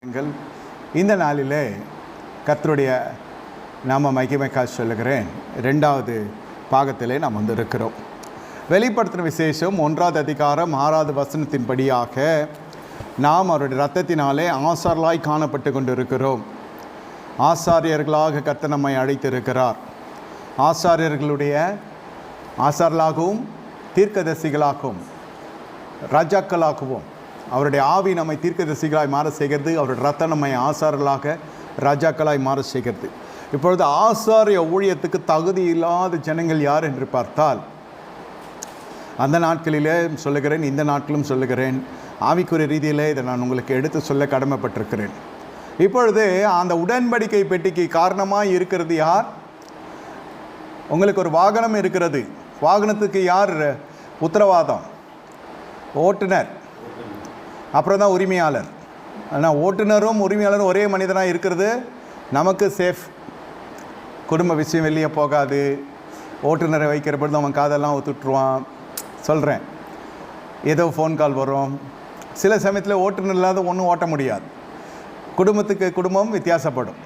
இந்த நாளிலே கர்த்தருடைய நாம மகிமைக்காக சொல்லுகிறேன். 2வது பாகத்திலே நாம் இருக்கிறோம். வெளிப்படுத்தின விசேஷம் 1வது அதிகாரம் 6வது வசனத்தின்படியாக நாம் அவருடைய இரத்தத்தினாலே ஆசாரியர்களாய் காணப்பட்டு கொண்டிருக்கிறோம். ஆசாரியர்களாக கர்த்தர் நம்மை அழைத்திருக்கிறார். ஆசாரியர்களாகவும் தீர்க்கதரிசிகளாகவும் ராஜாக்களாகவும் அவருடைய ஆவி நம்மை தீர்க்கதரிசிகளாய் மாற செய்கிறது. அவருடைய இரத்தம் நம்மை ஆசாரியர்களாக ராஜாக்களாய் மாற செய்கிறது. இப்பொழுது ஆசாரிய ஊழியத்துக்கு தகுதி இல்லாத ஜனங்கள் யார் என்று பார்த்தால், அந்த நாட்களிலே சொல்லுகிறேன், இந்த நாட்களும் சொல்லுகிறேன், ஆவிக்குரிய ரீதியிலே இதை நான் உங்களுக்கு எடுத்து சொல்ல கடமைப்பட்டிருக்கிறேன். இப்பொழுது அந்த உடன்படிக்கை பெட்டிக்கு காரணமாக இருக்கிறது யார்? உங்களுக்கு ஒரு வாகனம் இருக்கிறது. வாகனத்துக்கு யார் உத்தரவாதம்? ஓட்டுநர், அப்புறம் தான் உரிமையாளர். ஆனால் ஓட்டுநரும் உரிமையாளரும் ஒரே மனிதனாக இருக்கிறது நமக்கு சேஃப். குடும்ப விஷயம் வெளியே போகாது. ஓட்டுநரை வைக்கிற பொழுது அவன் காதெல்லாம் ஒத்துட்டுருவான். சொல்கிறேன், ஏதோ ஃபோன் கால் வரும். சில சமயத்தில் ஓட்டுநர் இல்லாத ஒன்றும் ஓட்ட முடியாது. குடும்பத்துக்கு குடும்பம் வித்தியாசப்படும்.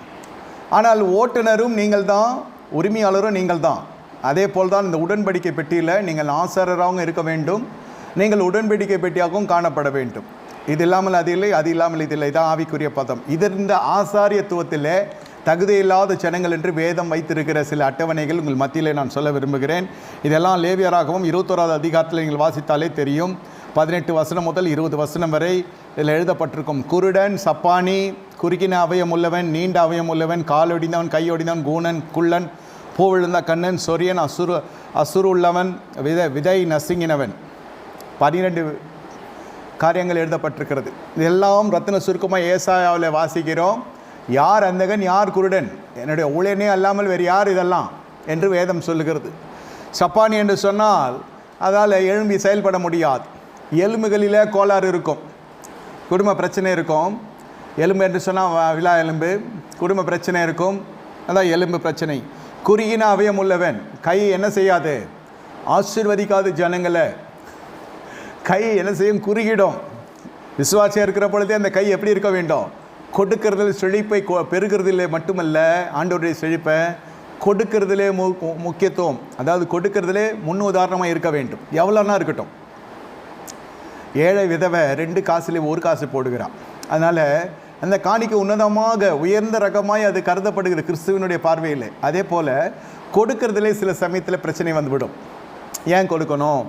ஆனால் ஓட்டுநரும் நீங்கள் தான், உரிமையாளரும் நீங்கள் தான். அதே போல் தான் இந்த உடன்படிக்கை பெட்டியில் நீங்கள் ஆசாரியராகவும் இருக்க வேண்டும், நீங்கள் உடன்படிக்கை பெட்டியாகவும் காணப்பட வேண்டும். இது இல்லாமல் அது இல்லை, அது இல்லாமல் இது இல்லை. இதான் ஆவிக்குரிய பதம். இந்த ஆசாரியத்துவத்தில் தகுதியில்லாத ஜனங்கள் என்று வேதம் வைத்திருக்கிற சில அட்டவணைகள் உங்கள் மத்தியில் நான் சொல்ல விரும்புகிறேன். இதெல்லாம் லேவியராகவும் 21வது அதிகாரத்தில் நீங்கள் வாசித்தாலே தெரியும். 18 வசனம் முதல் 20 வசனம் வரை இதில் எழுதப்பட்டிருக்கும். குருடன், சப்பானி, குறுகின அவயம் உள்ளவன், நீண்ட அவயம் உள்ளவன், கால் ஒடிந்தவன், கை ஒடிந்தவன், கூனன், குள்ளன், பூ விழுந்த கண்ணன், சொரியன், அசுரு உள்ளவன், விதை நசுங்கினவன். 12 காரியங்கள் எழுதப்பட்டிருக்கிறது. இதெல்லாம் ரத்தின சுருக்கமாக ஏசாயாவில் வாசிக்கிறோம். யார் அந்தகன், யார் குருடன், என்னுடைய ஊழியனே அல்லாமல் வேறு யார் இதெல்லாம் என்று வேதம் சொல்லுகிறது. சப்பானி என்று சொன்னால் அதால் எழும்பி செயல்பட முடியாது. எலும்புகளிலே கோளாறு இருக்கும், குடும்ப பிரச்சனை இருக்கும். எலும்பு என்று சொன்னால் விழா எலும்பு, குடும்ப பிரச்சனை இருக்கும், அதான் எலும்பு பிரச்சனை. குறுகின அவயம் உள்ளவன், கை என்ன செய்யாது, ஆசீர்வதிக்காது ஜனங்களை. கை என்ன செய்யும், குறுகிடும். விசுவாசியாக இருக்கிற பொழுதே அந்த கை எப்படி இருக்க வேண்டும்? கொடுக்கறதில் செழிப்பை பெருகிறதிலே மட்டுமல்ல, ஆண்டவருடைய செழிப்பை கொடுக்கறதிலே முக்கியத்துவம், அதாவது கொடுக்கறதிலே முன் உதாரணமாக இருக்க வேண்டும். எவ்வளோனா இருக்கட்டும். ஏழை விதவை 2 காசுல 1 காசு போடுகிறான். அதனால் அந்த காணிக்கை உன்னதமாக உயர்ந்த ரகமாய் அது கருதப்படுகிறது கிறிஸ்துவனுடைய பார்வையில். அதே போல் கொடுக்கறதிலே சில சமயத்தில் பிரச்சனை வந்துவிடும். ஏன் கொடுக்கணும்?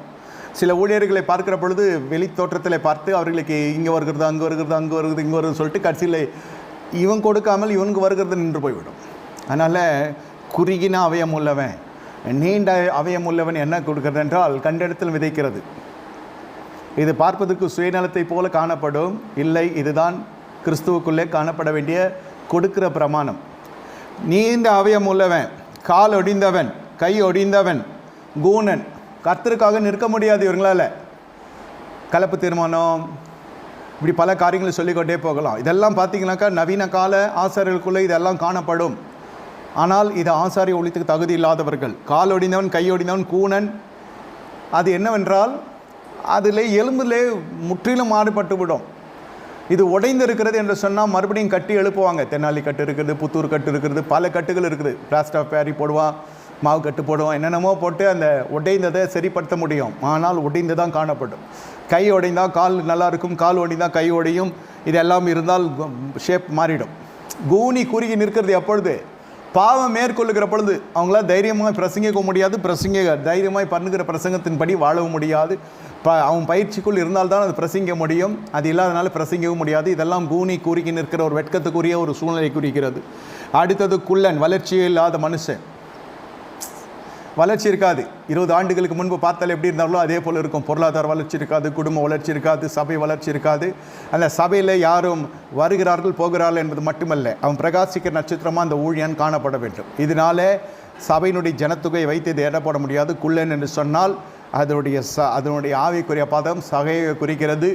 சில ஊழியர்களை பார்க்குற பொழுது வெளி தோற்றத்தில் பார்த்து அவர்களுக்கு இங்கே வருகிறது, அங்கே வருகிறது, அங்கே வருகிறது, இங்கே வருதுன்னு சொல்லிட்டு கடைசியில் இவன் கொடுக்காமல் இவனுக்கு வருகிறது நின்று போய்விடும். அதனால் குறுகின அவயம் உள்ளவன், நீண்ட அவயம் உள்ளவன் என்ன கொடுக்கிறது என்றால் கண்டிடத்தில் விதைக்கிறது. இது பார்ப்பதற்கு சுயநலத்தை போல காணப்படும். இல்லை, இதுதான் கிறிஸ்துவுக்குள்ளே காணப்பட வேண்டிய கொடுக்கிற பிரமாணம். நீண்ட அவயம் உள்ளவன், கால் ஒடிந்தவன், கை ஒடிந்தவன், கூனன். கர்த்தருக்காக நிற்க முடியாது இவங்களால். கலப்பு தீர்மானம், இப்படி பல காரியங்களை சொல்லிக்கொண்டே போகலாம். இதெல்லாம் பார்த்திங்கனாக்கா நவீன கால ஆசாரியர்களுக்குள்ளே இதெல்லாம் காணப்படும். ஆனால் இது ஆசாரிய ஒழித்துக்கு தகுதி இல்லாதவர்கள். கால் ஒடிந்தவன், கை ஒடிந்தவன், கூனன். அது என்னவென்றால் அதில் எலும்பிலே முற்றிலும் மாறுபட்டு விடும். இது உடைந்து இருக்கிறது என்று சொன்னால் மறுபடியும் கட்டி எழுப்புவாங்க. தென்னாலி கட்டு இருக்கிறது, புத்தூர் கட்டு இருக்கிறது, பல கட்டுகள் இருக்குது. பிளாஸ்டர் ஆஃப் பேரி போடுவான், மாவு கட்டு போடுவோம், என்னென்னமோ போட்டு அந்த உடைந்ததை சரிப்படுத்த முடியும். ஆனால் உடைந்து தான் காணப்படும். கை உடைந்தால் கால் நல்லா இருக்கும், கால் ஒடிந்தால் கை ஒடையும். இதெல்லாம் இருந்தால் ஷேப் மாறிடும். கூனி குறுகி நிற்கிறது எப்பொழுது? பாவம் மேற்கொள்ளுகிற பொழுது. அவங்களால் தைரியமாக பிரசங்கிக்க முடியாது, தைரியமாய் பண்ணுகிற பிரசங்கத்தின்படி வாழவும் முடியாது. அவன் பயிற்சிக்குள் இருந்தால்தான் அது பிரசங்கிக்க முடியும். அது இல்லாதனால பிரசங்கிக்கவும் முடியாது. இதெல்லாம் கூனி குறுகி நிற்கிற ஒரு வெட்கத்துக்குரிய ஒரு சூழ்நிலை குறிக்கிறது. அடுத்தது குள்ளன், வளர்ச்சியே இல்லாத மனுஷன். வளர்ச்சி இருக்காது. 20 ஆண்டுகளுக்கு முன்பு பார்த்தால் எப்படி இருந்தாலும் அதே போல் இருக்கும். பொருளாதார வளர்ச்சி இருக்காது, குடும்ப வளர்ச்சி இருக்காது, சபை வளர்ச்சி இருக்காது. அந்த சபையில் யாரும் வருகிறார்கள் போகிறார்கள் என்பது மட்டுமல்ல, அவன் பிரகாசிக்கிற நட்சத்திரமாக அந்த ஊழியன் காணப்பட வேண்டும். இதனால சபையினுடைய ஜனத்தொகையை வைத்து இதை எடப்பட முடியாது. குள்ளன் என்று சொன்னால் அதனுடைய ஆவிக்குரிய பதம் சகையை குறிக்கிறது.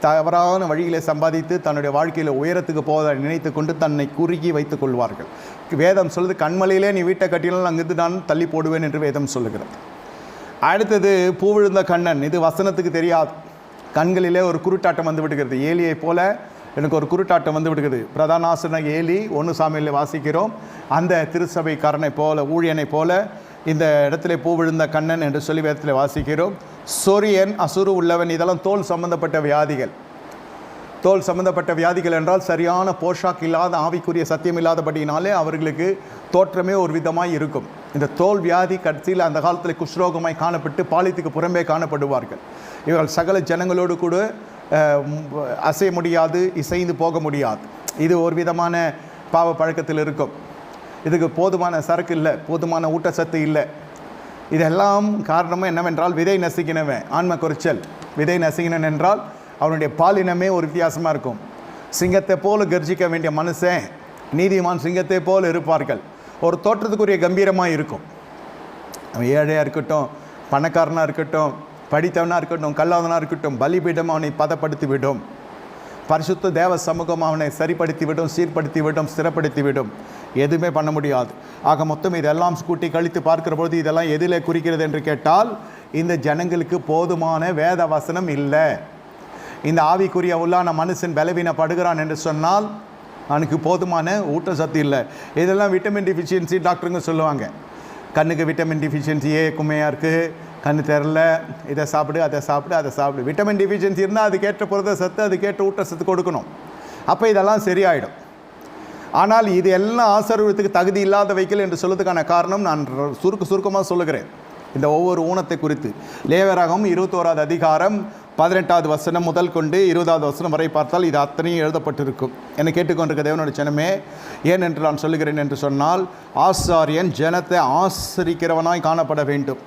தவறான வழியிலே சம்பாதித்து தன்னுடைய வாழ்க்கையில் உயரத்துக்கு போவதை நினைத்து கொண்டு தன்னை குறுகி வைத்துக் கொள்வார்கள். வேதம் சொல்லுது, கண்மலையிலே நீ வீட்டை கட்டினால் அங்கிருந்து நான் தள்ளி போடுவேன் என்று வேதம் சொல்லுகிறது. அடுத்தது பூ விழுந்த கண்ணன். இது வசனத்துக்கு தெரியாது. கண்களிலே ஒரு குருட்டாட்டம் வந்து விடுகிறது. ஏலியை போல எனக்கு ஒரு குருட்டாட்டம் வந்து விடுகிறது. பிரதான ஆசிரியர் ஏலி 1 சாமுவேலில் வாசிக்கிறோம். அந்த திருச்சபைக்காரனை போல, ஊழியனை போல இந்த இடத்துல பூ விழுந்த கண்ணன் என்று சொல்லி வேதத்தில் வாசிக்கிறோம். சொரியன், அசுறு உள்ளவன், இதெல்லாம் தோல் சம்பந்தப்பட்ட வியாதிகள். தோல் சம்பந்தப்பட்ட வியாதிகள் என்றால் சரியான போஷாக் இல்லாத, ஆவிக்குரிய சத்தியம் இல்லாதபடினாலே அவர்களுக்கு தோற்றமே ஒரு விதமாய் இருக்கும். இந்த தோல் வியாதி கடைசியில் அந்த காலத்தில் குஷ்ரோகமாய் காணப்பட்டு பாலித்துக்கு புறம்பே காணப்படுவார்கள். இவர்கள் சகல ஜனங்களோடு கூட அசைய முடியாது, இசைந்து போக முடியாது. இது ஒரு விதமான பாவ பழக்கத்தில் இருக்கும். இதுக்கு போதுமான சரக்கு இல்லை, போதுமான ஊட்டச்சத்து இல்லை. இதெல்லாம் காரணமும் என்னவென்றால் விதை நசுக்கினவன், ஆன்ம குறைச்சல். விதை நசுக்கினன் என்றால் அவனுடைய பாலினமே ஒரு வித்தியாசமாக இருக்கும். சிங்கத்தை போல கர்ஜிக்க வேண்டிய மனுஷன் நீதிமான் சிங்கத்தை போல் இருப்பார்கள். ஒரு தோற்றத்துக்குரிய கம்பீரமாக இருக்கும். அவன் ஏழையாக இருக்கட்டும், பணக்காரனாக இருக்கட்டும், படித்தவனாக இருக்கட்டும், கல்லாதவனாக இருக்கட்டும், பலிபீடம் அவனை பதப்படுத்தி விடும். பரிசுத்த தேவ சமூகம் அவனை சரிப்படுத்தி விடும், சீர்படுத்தி விடும், ஸ்திரப்படுத்தி விடும். எதுவுமே பண்ண முடியாது. ஆக மொத்தம் இதெல்லாம் கூட்டி கழித்து பார்க்கிற பொழுது இதெல்லாம் எதிலே குறிக்கிறது என்று கேட்டால், இந்த ஜனங்களுக்கு போதுமான வேத வசனம் இல்லை. இந்த ஆவிக்குரிய உள்ளான மனுஷன் பலவீனப்படுகிறான் என்று சொன்னால் அவனுக்கு போதுமான ஊட்டச்சத்து இல்லை. இதெல்லாம் விட்டமின் டிஃபிஷியன்சி டாக்டருங்க சொல்லுவாங்க. கண்ணுக்கு விட்டமின் டிஃபிஷியன்சி கும்மையாக இருக்குது, கண்ணு தெரில, இதை சாப்பிடு, அதை சாப்பிடு, அதை சாப்பிடு. விட்டமின் டிஃபிஷியன்சி இருந்தால் அதுக்கேற்ற புரத சத்து, அதுக்கேற்ற ஊட்டச்சத்து கொடுக்கணும். அப்போ இதெல்லாம் சரியாயிடும். ஆனால் இது எல்லாம் ஆசீர்வாதத்துக்கு தகுதி இல்லாத வைக்கல் என்று சொல்வதற்கான காரணம் நான் சுருக்கமாக சொல்லுகிறேன். இந்த ஒவ்வொரு ஊனத்தை குறித்து லேவியராகமம் 21வது அதிகாரம் 18வது வசனம் முதல் கொண்டு 20வது வசனம் வரை பார்த்தால் இது அத்தனையும் எழுதப்பட்டிருக்கும். என்னை கேட்டுக்கொண்டிருக்க தேவனுடைய ஜனமே, ஏன் என்று நான் சொல்லுகிறேன் என்று சொன்னால், ஆசாரியன் ஜனத்தை ஆசரிக்கிறவனாய் காணப்பட வேண்டும்.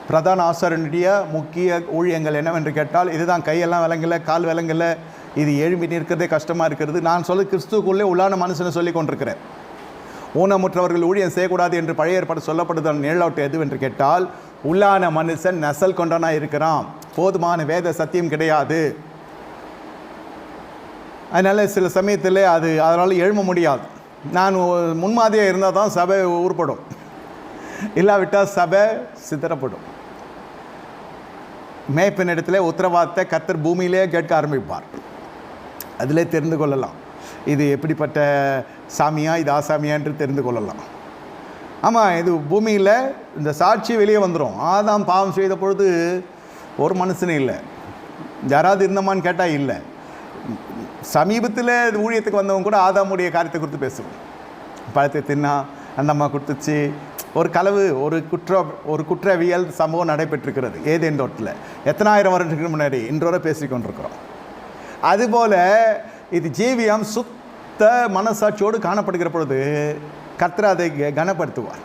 பிரதான ஆசாரியனுடைய முக்கிய ஊழியங்கள் என்னவென்று கேட்டால், இதுதான் கையெல்லாம் விளங்கலை, கால் விளங்கலை, இது எழும்பி நிற்கிறதே கஷ்டமாக இருக்கிறது. நான் சொல்ல கிறிஸ்துக்குள்ளே உள்ளான மனுஷனை சொல்லி கொண்டிருக்கிறேன். ஊனமுற்றவர்கள் ஊழியம் செய்யக்கூடாது என்று பழைய ஏற்பாடு சொல்லப்படுதல் நிழலாட்டு எதுவென்று கேட்டால், உள்ளான மனுஷன் நசல் கொண்டவனாக இருக்கிறான், போதுமான வேத சத்தியம் கிடையாது. அதனால் சில சமயத்தில் அதனால் எழும முடியாது. நான் முன்மாதிரியாக இருந்தால் தான் சபை உருப்படும், இல்லாவிட்டால் சபை சிதறப்படும். மேய்ப்பின் இடத்துல உத்தரவாதத்தை கர்த்தர் பூமியிலே கேட்க ஆரம்பிப்பார். அதிலே தெரிந்து கொள்ளலாம் இது எப்படிப்பட்ட சாமியா, இது ஆசாமியா என்று தெரிந்து கொள்ளலாம். ஆமாம், இது பூமியில் இந்த சாட்சி வெளியே வந்துடும். ஆதாம் பாவம் செய்த பொழுது ஒரு மனுஷனே இல்லை. யாராவது இருந்தமான்னு கேட்டால் இல்லை. சமீபத்தில் ஊழியத்துக்கு வந்தவங்க கூட ஆதாமுடைய காரியத்தை குறித்து பேசுவோம். பழத்தை தின்னா அந்த அம்மா கொடுத்துச்சு, ஒரு களவு, ஒரு குற்றவியல் சம்பவம் நடைபெற்றிருக்கிறது ஏதேன் தோட்டத்தில். எத்தனாயிரம் வருடத்துக்கு முன்னாடி இன்றோரை பேசிக்கொண்டிருக்கிறோம். அதுபோல் இது ஜீவியம் சுத்த மனசாட்சியோடு காணப்படுகிற பொழுது கர்த்தர் அதை கனப்படுத்துவார்.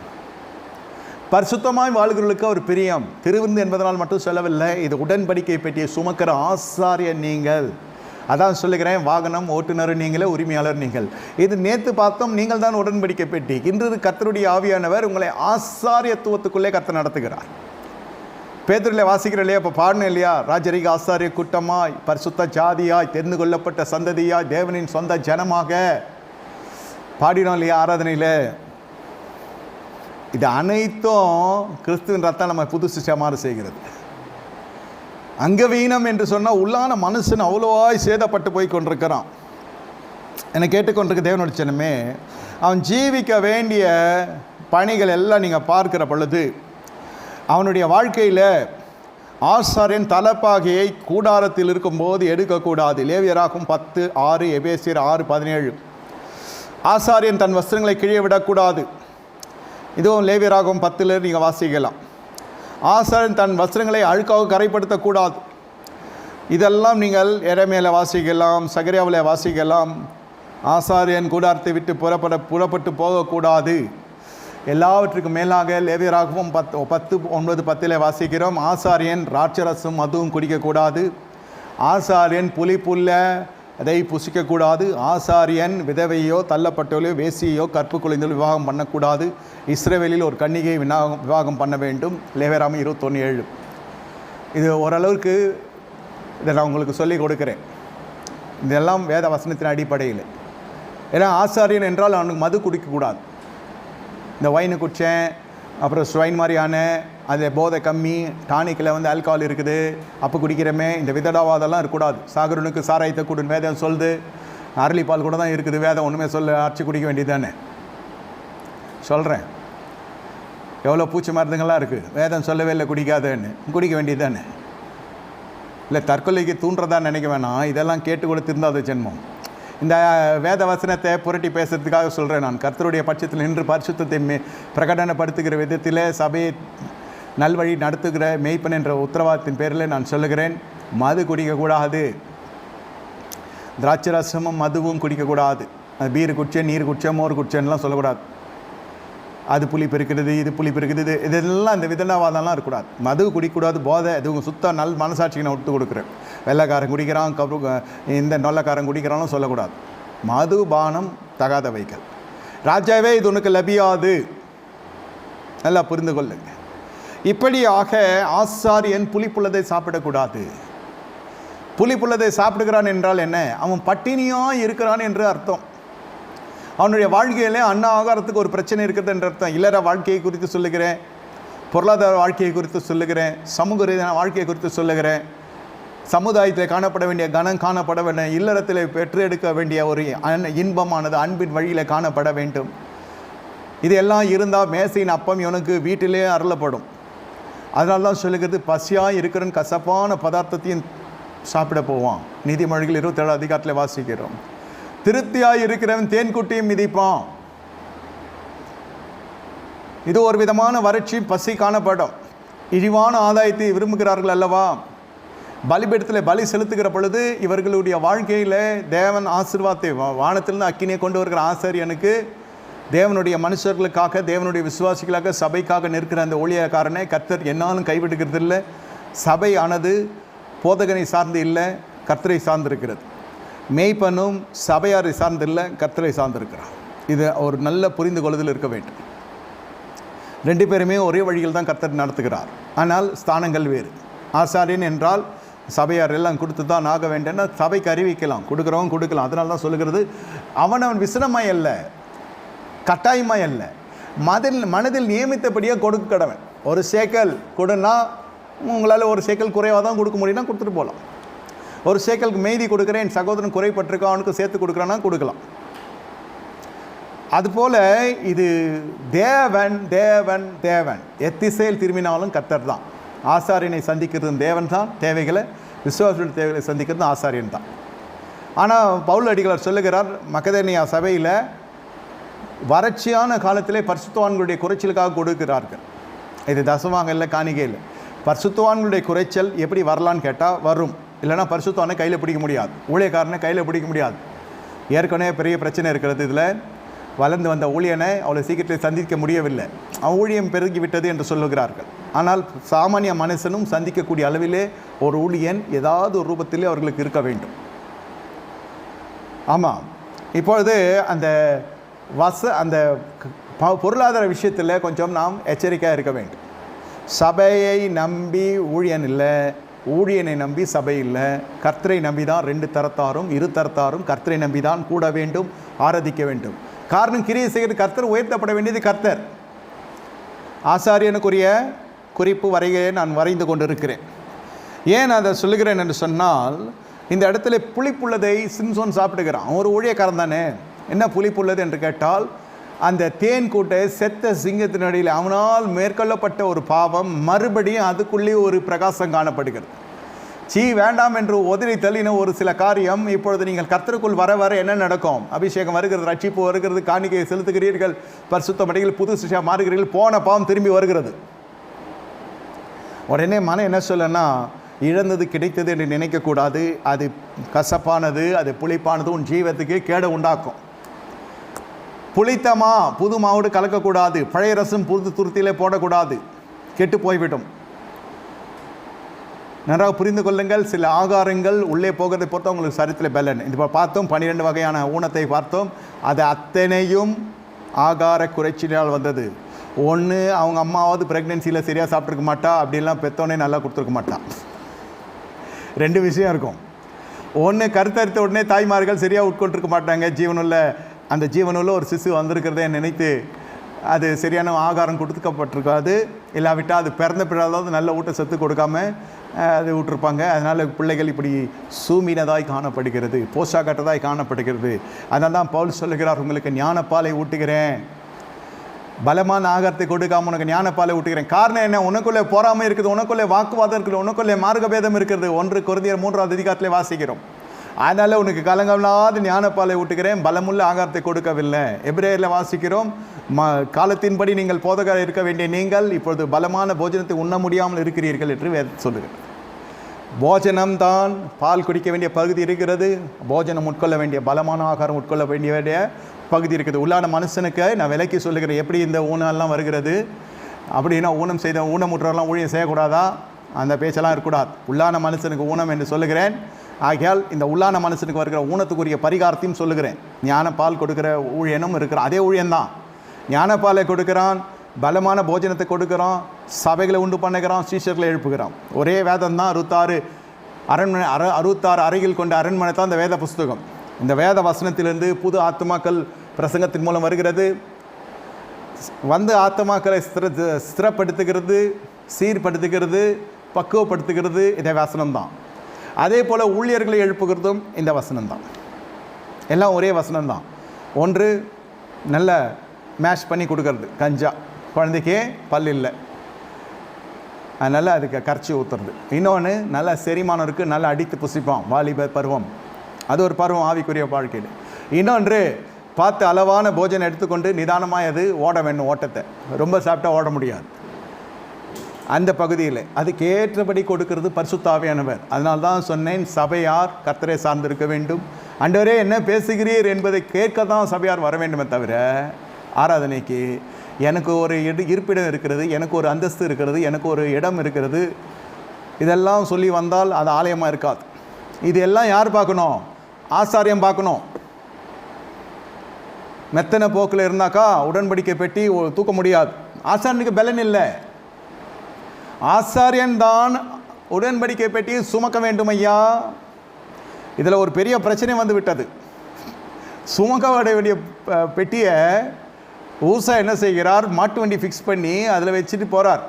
பரிசுத்தமாய் வாழ்கிறவர்களுக்கு ஒரு பிரியம். திருவிருந்து என்பதனால் மட்டும் சொல்லவில்லை, இது உடன்படிக்கை பெட்டியை சுமக்கிற ஆசாரியர் நீங்கள். அதான் சொல்லுகிறேன், வாகனம் ஓட்டுநர் நீங்களே, உரிமையாளர் நீங்கள். இது நேற்று பார்த்தோம், நீங்கள் தான் உடன்படிக்கை பெட்டி. இன்று கர்த்தருடைய ஆவியானவர் உங்களை ஆசாரியத்துவத்துக்குள்ளே கர்த்தர் நடத்துகிறார். பேதுருவில் வாசிக்கிற இல்லையா, இப்போ பாடணும் இல்லையா, ராஜரிக ஆசாரிய கூட்டமாய், பரிசுத்த ஜாதியாய், தெரிந்து கொள்ளப்பட்ட சந்ததியாய், தேவனின் சொந்த ஜனமாக பாடினோம் இல்லையா ஆராதனையில். இது அனைத்தும் கிறிஸ்துவின் ரத்தம் நம்ம புது சிஷ்யமாறு செய்கிறது. அங்கவீனம் என்று சொன்னால் உள்ளான மனுஷன் அவ்வளோவாய் சேதப்பட்டு போய் கொண்டிருக்கிறான். என்னை கேட்டுக்கொண்டிருக்க தேவனுடைய ஜனமே, அவன் ஜீவிக்க வேண்டிய பணிகள் எல்லாம் நீங்கள் பார்க்கிற பொழுது அவனுடைய வாழ்க்கையில் ஆசாரியன் தலப்பாகையை கூடாரத்தில் இருக்கும்போது எடுக்கக்கூடாது. லேவியராகும் 10:6, எபேசியர் 6:17. ஆசாரியன் தன் வஸ்திரங்களை கீழே விடக்கூடாது. இதுவும் லேவியராகும் 10 நீங்கள் வாசிக்கலாம். ஆசாரியன் தன் வஸ்திரங்களை அழுக்காக கரைப்படுத்தக்கூடாது. இதெல்லாம் நீங்கள் எரேமியாவில் வாசிக்கலாம், சகரியாவில் வாசிக்கலாம். ஆசாரியன் கூடாரத்தை விட்டு புறப்பட்டு போகக்கூடாது. எல்லாவற்றுக்கும் மேலாக லேவியராகவும் 10:9-10 வாசிக்கிறோம், ஆசாரியன் ராட்சரசும் மதுவும் குடிக்கக்கூடாது. ஆசாரியன் புலிப்புல்ல அதை புசிக்கக்கூடாது. ஆசாரியன் விதவையோ, தள்ளப்பட்டோலையோ, வேசியோ, கற்பு குழந்தையோ விவாகம் பண்ணக்கூடாது. இஸ்ரவேலில் ஒரு கன்னிகை விவாகம் பண்ண வேண்டும். லேவியராகமம் 21:7. இது ஓரளவுக்கு இதை நான் உங்களுக்கு சொல்லிக் கொடுக்குறேன். இதெல்லாம் வேத வசனத்தின் அடிப்படையில். ஏன்னா ஆசாரியன் என்றால் அவனுக்கு மது குடிக்கக்கூடாது. இந்த ஒயினு குடித்தேன், அப்புறம் ஸ்வைன் மாதிரியான அதில் போதை கம்மி, டானிக்கில் ஆல்கஹால் இருக்குது, அப்போ குடிக்கிறமே, இந்த விதடாவாதெல்லாம் இருக்கக்கூடாது. சாகரனுக்கு சாராயத்தை கூடுன்னு வேதம் சொல்லுது. அரளிப்பால் கூட தான் இருக்குது, வேதம் ஒன்றுமே சொல்ல, அரைச்சி குடிக்க வேண்டியது தானே. சொல்கிறேன், எவ்வளோ பூச்சி மருந்துங்கள்லாம் இருக்குது, வேதம் சொல்லவே இல்லை குடிக்காதேன்னு, குடிக்க வேண்டியது தானே. இல்லை தற்கொலைக்கு தூண்டுறதா நினைக்க வேணாம், இதெல்லாம் கேட்டு கூட திருந்தாத ஜென்மம். இந்த வேத வசனத்தை புரட்டி பேசுறதுக்காக சொல்கிறேன். நான் கர்த்தருடைய பட்சத்தில் நின்று பரிசுத்தத்தை பிரகடனப்படுத்துகிற விதத்தில் சபையை நல்வழி நடத்துகிற மெய்ப்பன் என்ற உத்தரவாதத்தின் பேரில் நான் சொல்லுகிறேன், மது குடிக்கக்கூடாது, திராட்சை ரசமும் மதுவும் குடிக்கக்கூடாது. அது பீரு குடிச்சேன், நீர் குடிச்சேன், மோர் குடிச்சேன்லாம் சொல்லக்கூடாது. அது புளிப்பு இருக்குது, இது புளிப்பு இருக்குது, இதெல்லாம் இந்த விதண்டாவாதம்லாம் இருக்கக்கூடாது. மது குடிக்கக்கூடாது, போதை, அது சுத்தம் நல் மனசாட்சிக்கு நான் விட்டு கொடுக்குறேன். வெள்ளைக்காரன் குடிக்கிறான், இந்த நொல்லக்காரன் குடிக்கிறான்னு சொல்லக்கூடாது. மது பானம் தகாத வைக்கல். ராஜாவே இது உனக்கு லபியாது, நல்லா புரிந்து கொள்ளுங்க. இப்படியாக ஆசாரியன் புளிப்புள்ளதை சாப்பிடக்கூடாது. புளிப்புள்ளதை சாப்பிடுகிறான் என்றால் என்ன? அவன் பட்டினியாக இருக்கிறான் என்று அர்த்தம். அவனுடைய வாழ்க்கையிலே அன்ன ஆகாரத்துக்கு ஒரு பிரச்சனை இருக்கிறது என்ற அர்த்தம். இல்லற வாழ்க்கையை குறித்து சொல்லுகிறேன், பொருளாதார வாழ்க்கையை குறித்து சொல்லுகிறேன், சமூக ரீதியான வாழ்க்கையை குறித்து சொல்லுகிறேன், சமுதாயத்தில் காணப்பட வேண்டிய கனம் காணப்பட வேண்டும், இல்லறத்தில் பெற்று எடுக்க வேண்டிய ஒரு இன்பமானது அன்பின் வழியில் காணப்பட வேண்டும். இதெல்லாம் இருந்தால் மேசையின் அப்பம் இவனுக்கு வீட்டிலே அருளப்படும். அதனால தான் சொல்லுகிறது, பசியாக இருக்கிற கசப்பான பதார்த்தத்தையும் சாப்பிட போவான். நீதிமொழிகள் 27 அதிகாரத்தில் வாசிக்கிறோம். திருப்தியாக இருக்கிறவன் தேன்குட்டியும் மிதிப்பான். இது ஒரு விதமான வறட்சி, பசி காணப்படும். இழிவான ஆதாயத்தை விரும்புகிறார்கள் அல்லவா? பலிபீடத்தில் பலி செலுத்துகிற பொழுது இவர்களுடைய வாழ்க்கையில் தேவன் ஆசீர்வாதத்தை வானத்திலிருந்து அக்கினியை கொண்டு வருகிற ஆசாரியனுக்கு தேவனுடைய மனுஷர்களுக்காக, தேவனுடைய விசுவாசிகளாக, சபைக்காக நிற்கிற அந்த ஊழியக்காரனை கர்த்தர் என்னாலும் கைவிடுகிறது இல்லை. சபை ஆனது போதகனை சார்ந்து இல்லை, கர்த்தரை சார்ந்திருக்கிறது. மேய்ப்பனும் சபையாரை சார்ந்தில்லை, கர்த்தரை சார்ந்திருக்கிறார். இது ஒரு நல்ல புரிந்து கொள்ளுதல் இருக்க வேண்டும். ரெண்டு பேருமே ஒரே வழியில் தான் கர்த்தர் நடத்துகிறார், ஆனால் ஸ்தானங்கள் வேறு. ஆசாரியன் என்றால் சபையார் எல்லாம் கொடுத்து தான் ஆக வேண்டும்னா சபைக்கு அறிவிக்கலாம், கொடுக்குறவங்க கொடுக்கலாம். அதனால தான் சொல்லுகிறது, அவனவன் விசனமாய் அல்ல, கட்டாயமாய் அல்ல, மனதில் நியமித்தபடியாக கொடுக்க கடவன். ஒரு சேக்கல் கொடுன்னா உங்களால் ஒரு சேக்கல் குறைவாக தான் கொடுக்க முடியும்னா கொடுத்துட்டு போகலாம். ஒரு சேக்கலுக்கு மீதி கொடுக்குறேன், சகோதரன் குறைப்பட்டிருக்கான், அவனுக்கு சேர்த்து கொடுக்குறான்னா கொடுக்கலாம். அதுபோல் இது தேவன் தேவன் தேவன் எத்திசையில் திரும்பினாலும் கர்த்தர் தான். ஆசாரியனை சந்திக்கிறது தேவன் தான், தேவைகளை விசுவாச தேவைகளை சந்திக்கிறது ஆசாரியன் தான். ஆனால் பவுல் அடிகளார் சொல்லுகிறார், மக்கதேனியா சபையில் வறட்சியான காலத்திலே பரிசுத்தவான்களுடைய குறைச்சலுக்காக கொடுக்கிறார்கள். இது தசமாங்க இல்லை, காணிக்கை இல்லை. பரிசுத்தவான்களுடைய குறைச்சல் எப்படி வரலான்னு கேட்டால் வரும், இல்லைனா பரிசுத்தவானை கையில் பிடிக்க முடியாது, ஊழியக்காரனை கையில் பிடிக்க முடியாது. ஏற்கனவே பெரிய பிரச்சனை இருக்கிறது. இதில் வளர்ந்து வந்த ஊழியனை அவ்வளோ சீக்கிரத்தில் சந்திக்க முடியவில்லை, அவன் ஊழியம் பெருகிவிட்டது என்று சொல்லுகிறார்கள். ஆனால் சாமானிய மனுஷனும் சந்திக்கக்கூடிய அளவிலே ஒரு ஊழியன் ஏதாவது ஒரு ரூபத்திலே அவர்களுக்கு இருக்க வேண்டும். ஆமாம், இப்பொழுது அந்த அந்த பொருளாதார விஷயத்தில் கொஞ்சம் நாம் எச்சரிக்கையாக இருக்க வேண்டும். சபையை நம்பி ஊழியன் இல்லை, ஊழியனை நம்பி சபை இல்லை. கர்த்தரை நம்பி தான் ரெண்டு தரத்தாரும் இரு தரத்தாரும் கர்த்தரை நம்பி தான் கூட வேண்டும், ஆராதிக்க வேண்டும். காரணம், கிரியை செய்கிறது கர்த்தர், உயர்த்தப்பட வேண்டியது கர்த்தர். ஆசாரியனுக்குரிய குறிப்பு வரையை நான் வரைந்து கொண்டிருக்கிறேன். ஏன் அதை சொல்லுகிறேன் என்று சொன்னால், இந்த இடத்துல புளிப்புள்ளதை சிம்சோன் சாப்பிடுகிறான். ஒரு ஊழியக்காரன் தானே. என்ன புளிப்புள்ளது என்று கேட்டால், அந்த தேன் கூட்டை செத்த சிங்கத்தினடியில் அவனால் மேற்கொள்ளப்பட்ட ஒரு பாவம் மறுபடியும் அதுக்குள்ளே ஒரு பிரகாசம் காணப்படுகிறது. வேண்டாம் என்று உதறி தள்ளின ஒரு சில காரியம் இப்பொழுது நீங்கள் கர்த்தருக்குள் வர வர என்ன நடக்கும்? அபிஷேகம் வருகிறது, ரட்சிப்பு வருகிறது, காணிக்கையை செலுத்துகிறீர்கள், பரிசுத்தமடைகள், புது சிஷா மாறுகிறீர்கள், போன பாவம் திரும்பி வருகிறது. உடனே மனம் என்ன சொல்லனா, இழந்தது கிடைத்தது என்று நினைக்கக்கூடாது. அது கசப்பானது, அது புளிப்பானது, உன் ஜீவத்துக்கு கேடு உண்டாக்கும். புளித்தமா புது மாவோடு கலக்கக்கூடாது, பழைய ரசம் புது துருத்திலே போடக்கூடாது, கெட்டு போய்விடும். நன்றாக புரிந்து கொள்ளுங்கள். சில ஆகாரங்கள் உள்ளே போகிறதை பொறுத்த உங்களுக்கு சரித்திர பலன். இப்போ பார்த்தோம், 12 வகையான ஊனத்தை பார்த்தோம். அது அத்தனையும் ஆகார குறைச்சினால் வந்தது. ஒன்று, அவங்க அம்மாவது ப்ரெக்னென்சியில் சரியாக சாப்பிட்ருக்க மாட்டா, அப்படிலாம் பெத்தோன்னே நல்லா கொடுத்துருக்க மாட்டான். 2 விஷயம் இருக்கும். ஒன்று, கருத்தரித்த உடனே தாய்மார்கள் சரியாக உட்கொண்டிருக்க மாட்டாங்க. அந்த ஜீவனுள்ள ஒரு சிசு வந்திருக்கிறதே நினைத்து அது சரியான ஆகாரம் கொடுக்கப்பட்டிருக்காது. இல்லாவிட்டால் அது பிறந்த பிறகு நல்ல ஊட்டச்சத்து கொடுக்காம அது விட்டுருப்பாங்க. அதனால் பிள்ளைகள் இப்படி சூமினதாய் காணப்படுகிறது, போஷாக்கட்டதாய் காணப்படுகிறது. அதனால தான் பவுல் சொல்லுகிறார், உங்களுக்கு ஞானப்பாலை ஊட்டுகிறேன், பலமான ஆகாரத்தை கொடுக்காம உனக்கு ஞானப்பாலை ஊட்டுகிறேன். காரணம் என்ன? உனக்குள்ளே பொறாமை இருக்குது, உனக்குள்ளே வாக்குவாதம் இருக்குது, உனக்குள்ளே மார்க்கபேதம் இருக்கிறது. 1 கொரிந்தியர் 3ஆம் அதிகாரத்திலே வாசிக்கிறோம். அதனால் உனக்கு கலங்கமில்லாத ஞானப்பாலை ஊட்டுகிறேன், பலமுள்ள ஆகாரத்தை கொடுக்கவில்லை. எபிரேயரில் வாசிக்கிறோம், காலத்தின்படி நீங்கள் போதகராக இருக்க வேண்டிய நீங்கள் இப்பொழுது பலமான போஜனத்தை உண்ண முடியாமல் இருக்கிறீர்கள் என்று வேதம் சொல்லுகிறது. போஜனம் தான், பால் குடிக்க வேண்டிய பகுதி இருக்கிறது, போஜனம் உட்கொள்ள வேண்டிய பலமான ஆகாரம் உட்கொள்ள வேண்டிய பகுதி இருக்குது. உள்ளான மனுஷனுக்கு நான் விலைக்கு சொல்லுகிறேன். எப்படி இந்த ஊனம்லாம் வருகிறது அப்படின்னா, ஊனம் செய்த ஊனமுற்றவரெல்லாம் ஊழியம் செய்யக்கூடாதா? அந்த பேச்செல்லாம் இருக்கக்கூடாது. உள்ளான மனுஷனுக்கு ஊனம் என்று சொல்லுகிறேன். ஆகையால் இந்த உள்ளான மனுஷனுக்கு வருகிற ஊனத்துக்குரிய பரிகாரத்தையும் சொல்லுகிறேன். ஞானப்பால் கொடுக்குற ஊழியனும் இருக்கிறான், அதே ஊழியன்தான். ஞானப்பாலை கொடுக்குறான், பலமான போஜனத்தை கொடுக்குறான், சபைகளை உண்டு பண்ணுகிறான், சீஷர்களை எழுப்புகிறான். ஒரே வேதம் தான். 66 அறைகள் கொண்ட அரண்மனை தான் இந்த வேத புஸ்தகம். இந்த வேத வசனத்திலிருந்து புது ஆத்மாக்கள் பிரசங்கத்தின் மூலம் வருகிறது. வந்து ஆத்மாக்களை ஸ்திரப்படுத்துகிறது, சீர்படுத்துகிறது, பக்குவப்படுத்துகிறது இந்த வசனம்தான். அதே போல் ஊழியர்களை எழுப்புகிறதும் இந்த வசனம்தான். எல்லாம் ஒரே வசனம்தான். ஒன்று நல்ல மேஷ் பண்ணி கொடுக்கறது, கஞ்சா, குழந்தைக்கே பல் இல்லை அதனால் அதுக்கு கரைச்சி ஊற்றுறது. இன்னொன்று நல்ல செரிமானம் இருக்குது, நல்லா அடித்து புசிப்பான், வாலிப பருவம், அது ஒரு பருவம் ஆவிக்குரிய வாழ்க்கையில். இன்னொன்று பார்த்து அளவான போஜனம் எடுத்துக்கொண்டு நிதானமாக அது ஓட வேண்டும். ஓட்டத்தை ரொம்ப சாப்பிட்டா ஓட முடியாது. அந்த பகுதியில் அதுக்கு ஏற்றபடி கொடுக்கிறது பரிசுத்த ஆவியானவர். அதனால தான் சொன்னேன், சபையார் கர்த்தரை சார்ந்திருக்க வேண்டும். ஆண்டவரே என்ன பேசுகிறீர் என்பதை கேட்க தான் சபையார் வர வேண்டுமே தவிர, ஆராதனைக்கு எனக்கு ஒரு இருப்பிடம் இருக்கிறது, எனக்கு ஒரு அந்தஸ்து இருக்கிறது, எனக்கு ஒரு இடம் இருக்கிறது, இதெல்லாம் சொல்லி வந்தால் அது ஆலயமாக இருக்காது. இது எல்லாம் யார் பார்க்கணும்? ஆசாரியம் பார்க்கணும். மெத்தனை போக்கில் இருந்தாக்கா உடன்படிக்கை பெட்டி தூக்க முடியாது. ஆசாரியனுக்கு பலன் இல்லை. ஆசாரியன் தான் உடன்படிக்கை பெட்டியை சுமக்க வேண்டும். ஐயா, இதில் ஒரு பெரிய பிரச்சனை வந்து விட்டது. சுமக்க வேண்டிய பெட்டியை ஊசா என்ன செய்கிறார்? மாட்டு வண்டி ஃபிக்ஸ் பண்ணி அதில் வச்சுட்டு போகிறார்.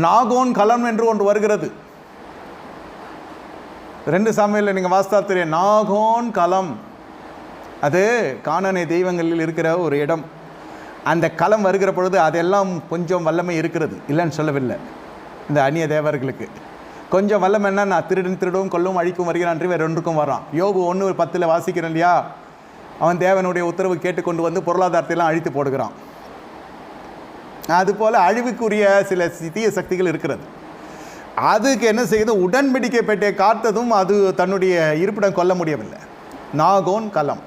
நாகோன் களம் என்று ஒன்று வருகிறது. 2 சாமுவேலில் நீங்கள் வாஸ்தா தெரியும். நாகோன் களம், அது கானானிய தெய்வங்களில் இருக்கிற ஒரு இடம். அந்த களம் வருகிற பொழுது அதெல்லாம் கொஞ்சம் வல்லமை இருக்கிறது, இல்லைன்னு சொல்லவில்லை. இந்த அந்நிய தேவர்களுக்கு கொஞ்சம் வல்லமை என்ன? நான் திருடவும் கொல்லவும் அழிக்கும் வருகிறான், வேறு ஒன்றுக்கும் வரான். யோபு 1:10 வாசிக்கிறேன் இல்லையா? அவன் தேவனுடைய உத்தரவு கேட்டுக்கொண்டு வந்து பொருளாதாரத்தையெல்லாம் அழித்து போடுகிறான். அதுபோல் அழிவுக்குரிய சில தீய சக்திகள் இருக்கிறது. அதுக்கு என்ன செய்யுது? உடன்படிக்கை பெட்டியை காத்ததும் அது தன்னுடைய இருப்பிடம் கொள்ள முடியவில்லை. நாகோன் களம்.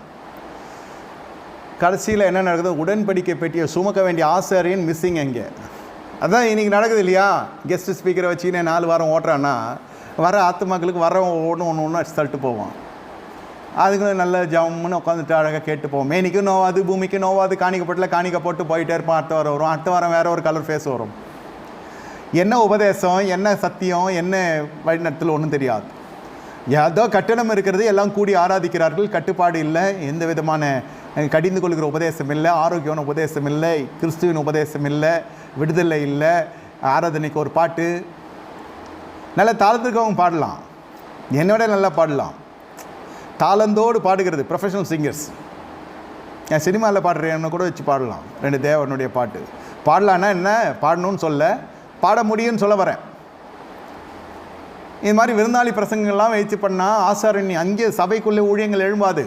கடைசியில் என்ன நடக்குது? உடன்படிக்கை பெட்டியை சுமக்க வேண்டிய ஆசாரியன் மிஸ்ஸிங். எங்கே? அதான் இன்றைக்கி நடக்குது இல்லையா? கெஸ்ட் ஸ்பீக்கரை வச்சுக்கினே 4 வாரம் ஓட்டுறான்னா வர ஆத்துமாக்களுக்கு வரவன் ஒன்று அடிச்சு தள்ளிட்டு போவான். அதுக்கு நல்ல ஜம்முன்னு உட்காந்துட்டு அழகாக கேட்டு போவோம். மேனிக்கு நோவாது, பூமிக்கு நோவாது, காணிக்கப்பட்டல காணிக்க போட்டு போயிட்டே இருப்பான். அடுத்த வாரம் வரும், அடுத்த வாரம் வேறு ஒரு கலர் ஃபேஸ் வரும். என்ன உபதேசம், என்ன சத்தியம், என்ன வழிநடத்தல் ஒன்றும் தெரியாது. ஏதோ கட்டணம் இருக்கிறது, எல்லாம் கூடி ஆராதிக்கிறார்கள். கட்டுப்பாடு இல்லை, எந்த விதமான கடிந்து கொள்கிற உபதேசம் இல்லை, ஆரோக்கியமான உபதேசம் இல்லை, கிறிஸ்துவின் உபதேசம் இல்லை, விடுதலை இல்லை. ஆராதனைக்கு ஒரு பாட்டு நல்ல தாளத்துக்கு அவங்க பாடலாம், என்னோட நல்லா பாடலாம். தாளந்தோடு பாடுகிறது ப்ரொஃபஷனல் சிங்கர்ஸ். என் சினிமாவில் பாடுறேன்னு கூட வச்சு பாடலாம். 2 தேவனுடைய பாட்டு பாடலான்னா என்ன? பாடணும்னு சொல்ல, பாட முடியும்னு சொல்ல வரேன். இது மாதிரி விருந்தாளி பிரசங்கங்கள்லாம் வச்சு பண்ணால் ஆசாரணி அங்கே சபைக்குள்ளே ஊழியங்கள் எழும்பாது.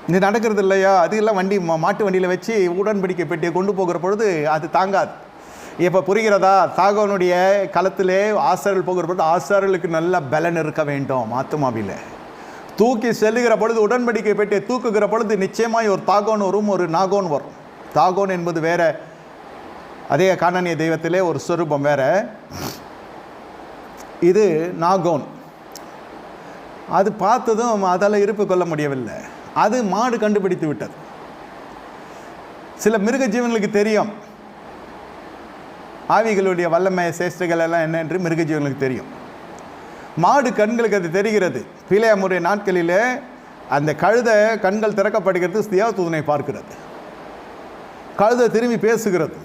இது நடக்கிறது இல்லையா? அது எல்லாம் வண்டி மாட்டு வண்டியில் வச்சு உடன்படிக்கை பெட்டியை கொண்டு போகிற பொழுது அது தாங்காது. இப்போ புரிகிறதா? தாகவனுடைய களத்திலே ஆசாரிகள் போகிற பொழுது ஆசாரியர்களுக்கு நல்ல பலன் இருக்க வேண்டும். ஆத்துமாவில் தூக்கி செல்லுகிற பொழுது, உடன்படிக்கை பெட்டியை தூக்குகிற பொழுது நிச்சயமாய் ஒரு தாகோன் வரும், ஒரு நாகோன் வரும். தாகோன் என்பது வேற, அதே கானானிய தெய்வத்திலே ஒரு சொரூபம் வேற. இது நாகோன். அது பார்த்ததும் அதால் இருப்பு கொள்ள முடியவில்லை. அது மாடு கண்டுபிடித்து விட்டது. சில மிருக ஜீவன்களுக்கு தெரியும் ஆவிகளுடைய வல்லமை சேஷ்டைகள் எல்லாம் என்ன என்று மிருக ஜீவன்களுக்கு தெரியும். மாடு கண்களுக்கு அது தெரிகிறது. பிலேயாமுடைய நாட்களிலே அந்த கழுதை கண்கள் திறக்கப்படுகிறது, தேவதூதனை பார்க்கிறது. கழுதை திரும்பி பேசுகிறது.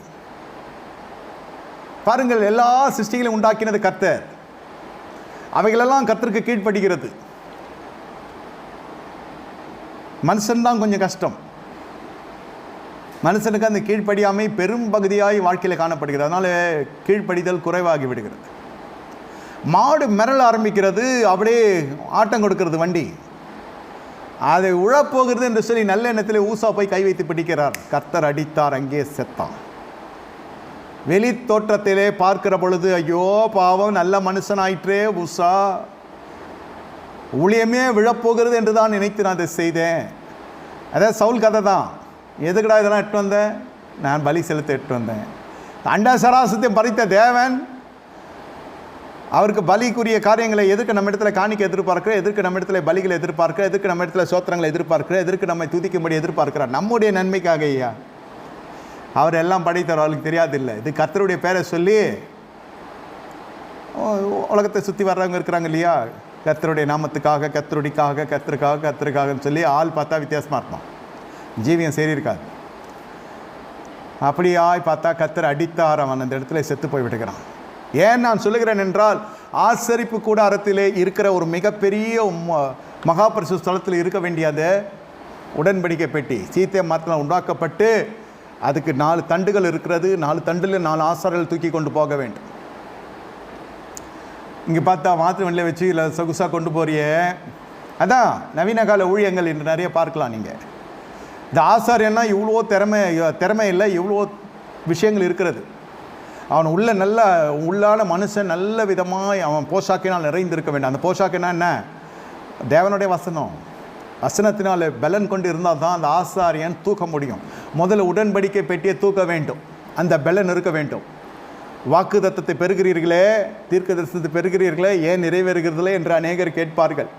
பாருங்கள், எல்லா சிருஷ்டிகளையும் உண்டாக்கினது கர்த்தர். அவைகளெல்லாம் கர்த்தருக்கு கீழ்ப்படுகிறது. மனுஷன்தான் கொஞ்சம் கஷ்டம். மனுஷனுக்கு அந்த கீழ்ப்படியாமை பெரும் பகுதியாய் வாழ்க்கையில் காணப்படுகிறது. அதனால கீழ்ப்படிதல் குறைவாகி விடுகிறது. மாடு மிரள ஆரம்பிக்கிறது, அப்படியே ஆட்டம் கொடுக்கிறது வண்டி. அதை உழப்போகிறது என்று சொல்லி நல்ல எண்ணத்தில் ஊசா போய் கை வைத்து பிடிக்கிறார். கர்த்தர் அடித்தார், அங்கே செத்தான். வெளி தோற்றத்திலே பார்க்கிற பொழுது ஐயோ பாவம், நல்ல மனுஷன் ஆயிற்றே ஊசா, ஊழியமே விழப்போகிறது என்று தான் நினைத்து நான் அதை செய்தேன். அதாவது சவுல் கதை தான். எதுக்கடா இதெல்லாம் எட்டு வந்தேன்? நான் பலி செலுத்த எட்டு வந்தேன். அண்ட சராசத்தையும் பறித்த தேவன் அவருக்கு பலிக்குரிய காரியங்களை எதுக்கு நம்ம இடத்துல காணிக்க எதிர்பார்க்கிற, எதற்கு நம்ம இடத்துல பலிகளை எதிர்பார்க்கிற, எதற்கு நம்ம இடத்துல சோத்திரங்களை எதிர்பார்க்கிற, எதற்கு நம்மை துதிக்கும்படி எதிர்பார்க்கிறார்? நம்முடைய நன்மைக்காக ஐயா. அவர் எல்லாம் படைத்தவர், அவளுக்கு தெரியாதில்லை. இது கர்த்தருடைய பேரை சொல்லி உலகத்தை சுற்றி வர்றவங்க இருக்கிறாங்க இல்லையா, கர்த்தருடைய நாமத்துக்காக, கர்த்தருடைக்காக, கர்த்தருக்காகன்னு சொல்லி ஆள் பார்த்தா வித்தியாசமாக இருப்பான், ஜீவியம் சரி இருக்காது. அப்படியாய் பார்த்தா கர்த்தர் அடித்தார், அவன் அந்த இடத்துல செத்து போய் விடுகிறான். ஏன் நான் சொல்லுகிறேன் என்றால், ஆசரிப்பு கூடாரத்திலே இருக்கிற ஒரு மிகப்பெரிய மகாபரிசு ஸ்தலத்தில் இருக்க வேண்டியது உடன்படிக்கை பெட்டி சீத்திய மரத்தில் உண்டாக்கப்பட்டு அதுக்கு 4 தண்டுகள் இருக்கிறது. 4 தண்டில் 4 ஆசாரர்கள் தூக்கி கொண்டு போக வேண்டும். இங்கே பார்த்தா மாத்திரம் வெளில வச்சு இல்லை சொகுசாக கொண்டு போறிய, அதான் நவீன கால ஊழியங்கள் என்று நிறைய பார்க்கலாம். நீங்கள் இந்த ஆசாரியன்னா இவ்வளோ திறமை இல்லை, இவ்வளோ விஷயங்கள் இருக்கிறது. அவன் உள்ள நல்ல உள்ளான மனுஷன் நல்ல விதமாக அவன் போஷாக்கினால் நிறைந்திருக்க வேண்டும். அந்த போஷாக்கினா என்ன? தேவனுடைய வசனம். வசனத்தினால் பலன் கொண்டு இருந்தால் தான் அந்த ஆசாரியன் தூக்க முடியும். முதல்ல உடன்படிக்கை பெட்டியை தூக்க வேண்டும், அந்த பலன் இருக்க வேண்டும். வாக்கு தத்தத்தை பெறுகிறீர்களே, தீர்க்க தரிசனத்தை பெறுகிறீர்களே, ஏன் நிறைவேறுகிறதில்லை என்று அநேகர் கேட்பார்கள்.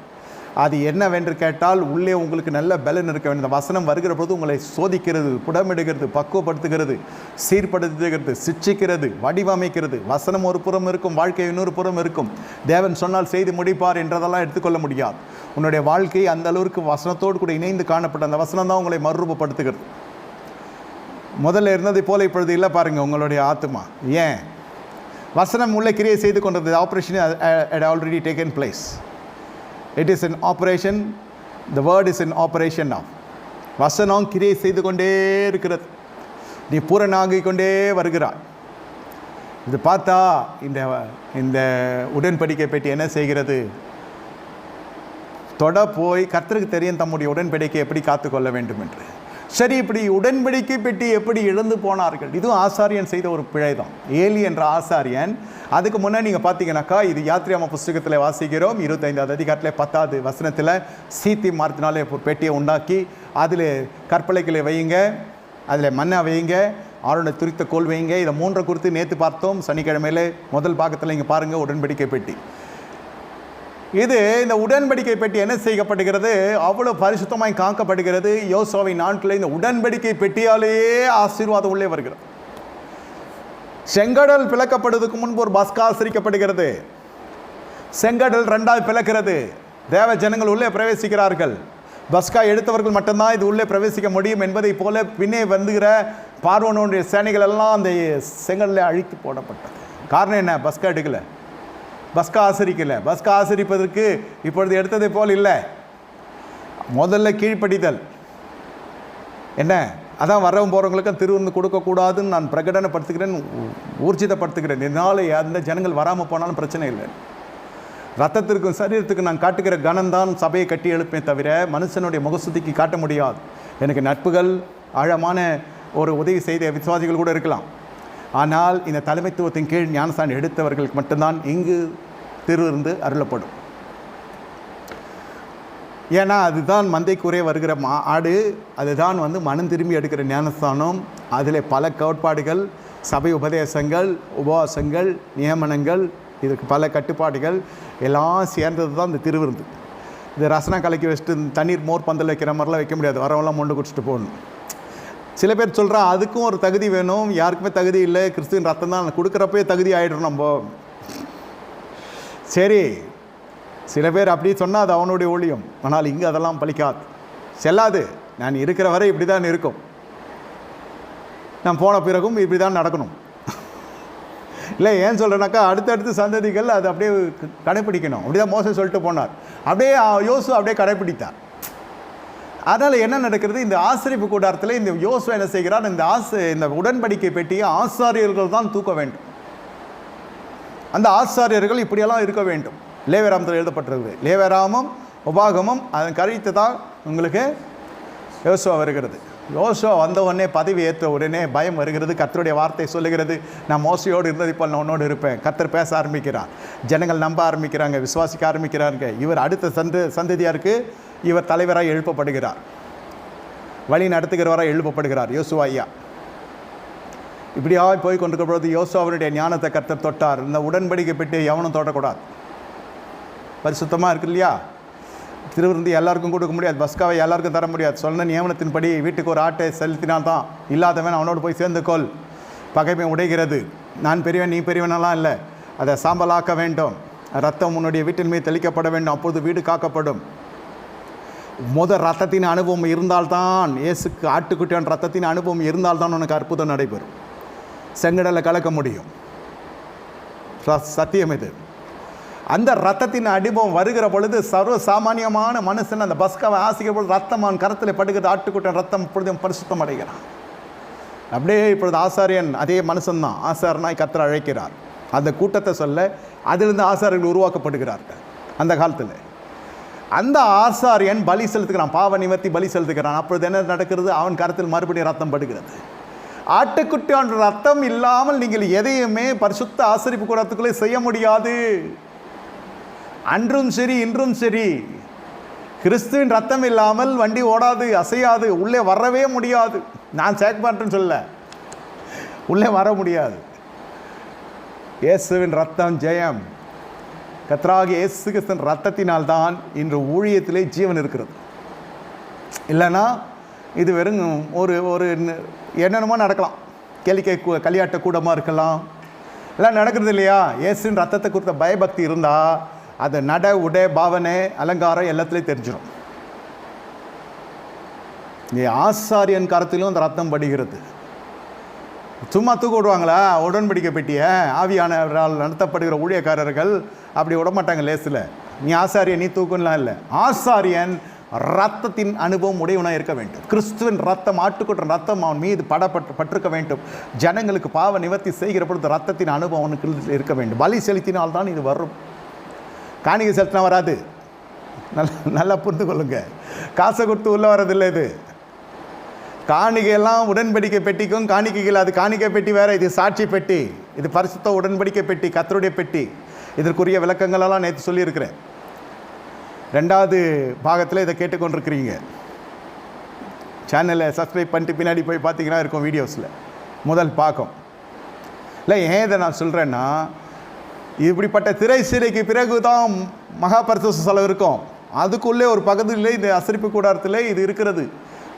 அது என்னவென்று கேட்டால், உள்ளே உங்களுக்கு நல்ல பலன் இருக்க வேண்டும். இந்த வசனம் வருகிற போது உங்களை சோதிக்கிறது, புடமிடுகிறது, பக்குவப்படுத்துகிறது, சீர்படுத்துகிறது, சிட்சிக்கிறது, வடிவமைக்கிறது. வசனம் ஒரு புறம் இருக்கும், வாழ்க்கை இன்னொரு புறம் இருக்கும். தேவன் சொன்னால் செய்து முடிப்பார் என்றதெல்லாம் எடுத்துக்கொள்ள முடியாது. உன்னுடைய வாழ்க்கை அந்த அளவுக்கு வசனத்தோடு கூட இணைந்து காணப்பட்ட அந்த வசனம் தான் உங்களை மறுரூபப்படுத்துகிறது. முதல்ல இருந்ததை போல இப்பொழுது இல்லை பாருங்கள் உங்களுடைய ஆத்மா. ஏன்? வசனம் உள்ளே கிரியை செய்து கொண்டது. Operation had already taken place. It is an operation. The word is in operation now. வசனம் கிரியை செய்து கொண்டே இருக்கிறது. நீ பூரணாகி கொண்டே வருகிறாய். இது பார்த்தா இந்த உடன்படிக்கை பெட்டி என்ன செய்கிறது? தொட போய் கர்த்தருக்கு தெரியும் தம்முடைய உடன்படிக்கை எப்படி காத்துக்கொள்ள வேண்டும் என்று. சரி, இப்படி உடன்படிக்கை பெட்டி எப்படி இழந்து போனார்கள்? இதுவும் ஆசாரியன் செய்த ஒரு பிழை தான். ஏலி என்ற ஆசாரியன், அதுக்கு முன்னாடி நீங்கள் பார்த்தீங்கன்னாக்கா, இது யாத்ரியாம புஸ்தகத்தில் வாசிக்கிறோம் 25வது அதிகாரத்தில் 10வது வசனத்தில், சீத்தி மரத்தினாலே ஒரு பெட்டியை உண்டாக்கி அதில் கற்பலைகளை வையுங்க, அதில் மண்ணை வையுங்க, ஆரோட துரித்த கோல் வையுங்க. இதை 3 குறித்து நேற்று பார்த்தோம் சனிக்கிழமையில். முதல் பாகத்தில் இங்கே பாருங்கள், உடன்படிக்கை பெட்டி. இது இந்த உடன்படிக்கை பெட்டி என்ன செய்யப்படுகிறது? அவ்வளோ பரிசுத்தமாய் காக்கப்படுகிறது. யோசுவாவை நாட்களில் இந்த உடன்படிக்கை பெட்டியாலேயே ஆசீர்வாதம் உள்ளே வருகிறது. செங்கடல் பிளக்கப்படுவதற்கு முன்பு ஒரு பஸ்கா ஆசரிக்கப்படுகிறது. செங்கடல் 2ஆக பிளக்கிறது. தேவ ஜனங்கள் உள்ளே பிரவேசிக்கிறார்கள். பஸ்கா எடுத்தவர்கள் மட்டும்தான் இது உள்ளே பிரவேசிக்க முடியும் என்பதை போல பின்னே வந்துகிற பார்வோனுடைய சேனைகள் எல்லாம் அந்த செங்கடலில் அழித்து போடப்பட்டது. காரணம் என்ன? பஸ்கா எடுக்கலை, பஸ்கா ஆசரிக்கலை. பஸ்கா ஆசரிப்பதற்கு இப்பொழுது எடுத்ததை போல் இல்லை. முதல்ல கீழ்ப்படிதல் என்ன? அதான் வரவும் போகிறவங்களுக்கு திருவிருந்து கொடுக்கக்கூடாதுன்னு நான் பிரகடனப்படுத்துகிறேன், ஊர்ஜிதப்படுத்துகிறேன். இதனால் அந்த ஜனங்கள் வராமல் போனாலும் பிரச்சனை இல்லை. ரத்தத்திற்கும் சரீரத்துக்கும் நான் காட்டுகிற கனம்தான் சபையை கட்டி எழுப்பே தவிர மனுஷனுடைய முகசுதிக்கு காட்ட முடியாது. எனக்கு நட்புகள், ஆழமான ஒரு உதவி செய்த விசுவாசிகள் கூட இருக்கலாம். ஆனால் இந்த தலைமைத்துவத்தின் கீழ் ஞானஸ்தானம் எடுத்தவர்களுக்கு மட்டும்தான் இங்கு திருவிருந்து அருளப்படும். ஏன்னா அதுதான் மந்தைக்குறைய வருகிற ஆடு, அதுதான் மனம் திரும்பி எடுக்கிற ஞானஸ்தானம். அதில் பல கோட்பாடுகள், சபை உபதேசங்கள், உபவாசங்கள், நியமனங்கள், இதுக்கு பல கட்டுப்பாடுகள் எல்லாம் சேர்ந்தது தான் இந்த திருவிருந்து. இது ரசனா கலக்கி வச்சுட்டு தண்ணீர் மோர் பந்தல் வைக்கிற மாதிரிலாம் வைக்க முடியாது. வரவெல்லாம் மொண்டு குடிச்சிட்டு போகணும். சில பேர் சொல்கிறா அதுக்கும் ஒரு தகுதி வேணும். யாருக்குமே தகுதி இல்லை, கிறிஸ்துவின் ரத்தம் தான் கொடுக்குறப்பே தகுதி ஆகிடும் நம்ம. சரி, சில பேர் அப்படி சொன்னால் அது அவனுடைய ஊழியம். ஆனால் இங்கே அதெல்லாம் பலிக்காது, செல்லாது. நான் இருக்கிற வரை இப்படி தான் இருக்கும், நான் போன பிறகும் இப்படி தான் நடக்கணும். இல்லை ஏன் சொல்கிறேன்னாக்கா அடுத்தடுத்து சந்ததிகள் அதை அப்படியே கடைப்பிடிக்கணும். அப்படிதான் மோசே சொல்லிட்டு போனார். அப்படியே யோசு அப்படியே கடைப்பிடித்தார். அதனால் என்ன நடக்கிறது, இந்த ஆசரிப்பு கூடாரத்தில் இந்த யோசு என்ன செய்கிறார், இந்த உடன்படிக்கை பெட்டியை ஆசாரியர்கள் தான் தூக்க வேண்டும். அந்த ஆசாரியர்கள் இப்படியெல்லாம் இருக்க வேண்டும். லேவியராமத்தில் எழுதப்பட்டிருக்கு. லேவியராமம் உபாகமம் அதன் கழித்து தான் உங்களுக்கு யோசுவா வருகிறது. யோசுவா வந்த உடனே பதவி ஏற்ற உடனே பயம் வருகிறது. கர்த்தருடைய வார்த்தை சொல்லுகிறது, நான் மோசையோடு இருந்தது இப்போ நான் உன்னோடு இருப்பேன். கர்த்தர் பேச ஆரம்பிக்கிறார். ஜனங்கள் நம்ப ஆரம்பிக்கிறாங்க, விசுவாசிக்க ஆரம்பிக்கிறாங்க. இவர் அடுத்த சந்ததியாருக்கு இவர் தலைவராக எழுப்பப்படுகிறார், வழி நடத்துகிறவராக எழுப்பப்படுகிறார் யோசுவா ஐயா. இப்படியாக போய் கொண்டிருக்கிற பொழுது யோசுவாவுடைய ஞானத்தை கர்த்தர் தொட்டார். இந்த உடன்படிக்கை பெட்டி எவனும் தொடக்கூடாது, பரிசுத்தமாக இருக்கு இல்லையா. திருவிருந்து எல்லாருக்கும் கொடுக்க முடியாது, பஸ்காவை எல்லாருக்கும் தர முடியாது. சொன்ன நியமனத்தின்படி வீட்டுக்கு ஒரு ஆட்டை செலுத்தினால்தான், இல்லாதவன் அவனோடு போய் சேர்ந்து கொள். பகைமை உடைகிறது. நான் பெரியவன் நீ பெரியவனெல்லாம் இல்லை, அதை சாம்பலாக்க வேண்டும். ரத்தம் உன்னுடைய வீட்டின் மீது தெளிக்கப்பட வேண்டும், அப்பொழுது வீடு காக்கப்படும். ரத்தத்தின் அனுபவம் இருந்தால்தான், இயேசுக்கு ஆட்டுக்குட்டியான ரத்தத்தின் அனுபவம் இருந்தால்தான் உனக்கு அற்புதம் நடைபெறும். செங்கடலை கலக்க முடியும். சத்தியம் இது. அந்த ரத்தத்தின் அனுபவம் வருகிற பொழுது சர்வ சாமானியமான மனுஷன் அந்த பஸ்காவை ஆசிக்கிற பொழுது ரத்தம் அவன் கரத்தில் படுகிறது. ஆட்டுக்குட்டன் ரத்தம் இப்பொழுதும் பரிசுத்தம் அடைகிறான். அப்படியே இப்பொழுது ஆசாரியன் அதே மனுஷன்தான், ஆசாரனாய் கர்த்தர் அழைக்கிறார். அந்த கூட்டத்தை சொல்ல அதிலிருந்து ஆசாரியர்கள் உருவாக்கப்படுகிறார்கள். அந்த காலத்தில் அந்த ஆசாரியன் பலி செலுத்துகிறான், பாவ நிவர்த்தி பலி செலுத்துகிறான். அப்பொழுது என்ன நடக்கிறது, அவன் கரத்தில் மறுபடியும் ரத்தம் படுகிறது. ஆட்டுக்குட்டியான ரத்தம் இல்லாமல் நீங்கள் எதையுமே பரிசுத்த ஆசரிப்பு கூடத்துக்குள்ளே செய்ய முடியாது. அன்றும் சரி இன்றும் சரி, கிறிஸ்துவின் ரத்தம் இல்லாமல் வண்டி ஓடாது, அசையாது, உள்ளே வரவே முடியாது. நான் சேக் பண்ணுறேன்னு சொல்ல, உள்ளே வர முடியாது. இயேசுவின் ரத்தம் ஜெயம். கர்த்தராகிய இயேசு கிறிஸ்துவின் ரத்தத்தினால்தான் இன்று ஊழியத்திலே ஜீவன் இருக்கிறது. இல்லைன்னா இது வெறும் ஒரு என்னென்னமோ நடக்கலாம். களியாட்ட கூடமாக இருக்கலாம், எல்லாம் நடக்கிறது இல்லையா. இயேசுவின் ரத்தத்தை குறித்த பயபக்தி இருந்தால் அது நட உடை பாவனை அலங்காரம் எல்லாத்துலேயும் தெரிஞ்சிடும். நீ ஆசாரியன் கரத்திலும் அந்த ரத்தம் படுகிறது. சும்மா தூக்க விடுவாங்களா உடன்படிக்கை பெட்டியை? ஆவியானவரால் நடத்தப்படுகிற ஊழியக்காரர்கள் அப்படி விடமாட்டாங்க லேசில். நீ ஆசாரியன் நீ தூக்கம்லாம் இல்லை. ஆசாரியன் ரத்தத்தின் அனுபவம் உடையவனாக இருக்க வேண்டும். கிறிஸ்துவின் ரத்தம், ஆட்டுக்குட்ட ரத்தம் அவன் மீது பட்டிருக்க வேண்டும். ஜனங்களுக்கு பாவ நிவர்த்தி செய்கிற பொழுது ரத்தத்தின் அனுபவம் அவனுக்கு இருக்க வேண்டும். பலி செலுத்தினால்தான் இது வரும். காணிக்கை செலுத்தினா வராது. நல்லா புரிந்து கொள்ளுங்க. காசை கொடுத்து உள்ளே வரதில்லை. இது காணிக்கையெல்லாம் உடன்படிக்கை பெட்டிக்கும் காணிக்கைகள். அது காணிக்கை பெட்டி வேறு, இது சாட்சி பெட்டி. இது பரிசுத்த உடன்படிக்கை பெட்டி, கர்த்தருடைய பெட்டி. இதற்குரிய விளக்கங்களெல்லாம் நேற்று சொல்லியிருக்கிறேன். 2வது பாகத்தில் இதை கேட்டுக்கொண்டிருக்கிறீங்க. சேனலை சப்ஸ்கிரைப் பண்ணிட்டு பின்னாடி போய் பார்த்தீங்கன்னா இருக்கும் வீடியோஸில் முதல் பாகம். இல்லை ஏன் இதை நான் சொல்கிறேன்னா, இப்படிப்பட்ட திரை சீலைக்கு பிறகு தான் மகா பரிசுத்த ஸ்தலம் இருக்கும். அதுக்குள்ளே ஒரு பகுதியிலே இந்த ஆசரிப்பு கூடாரத்திலே இது இருக்கிறது.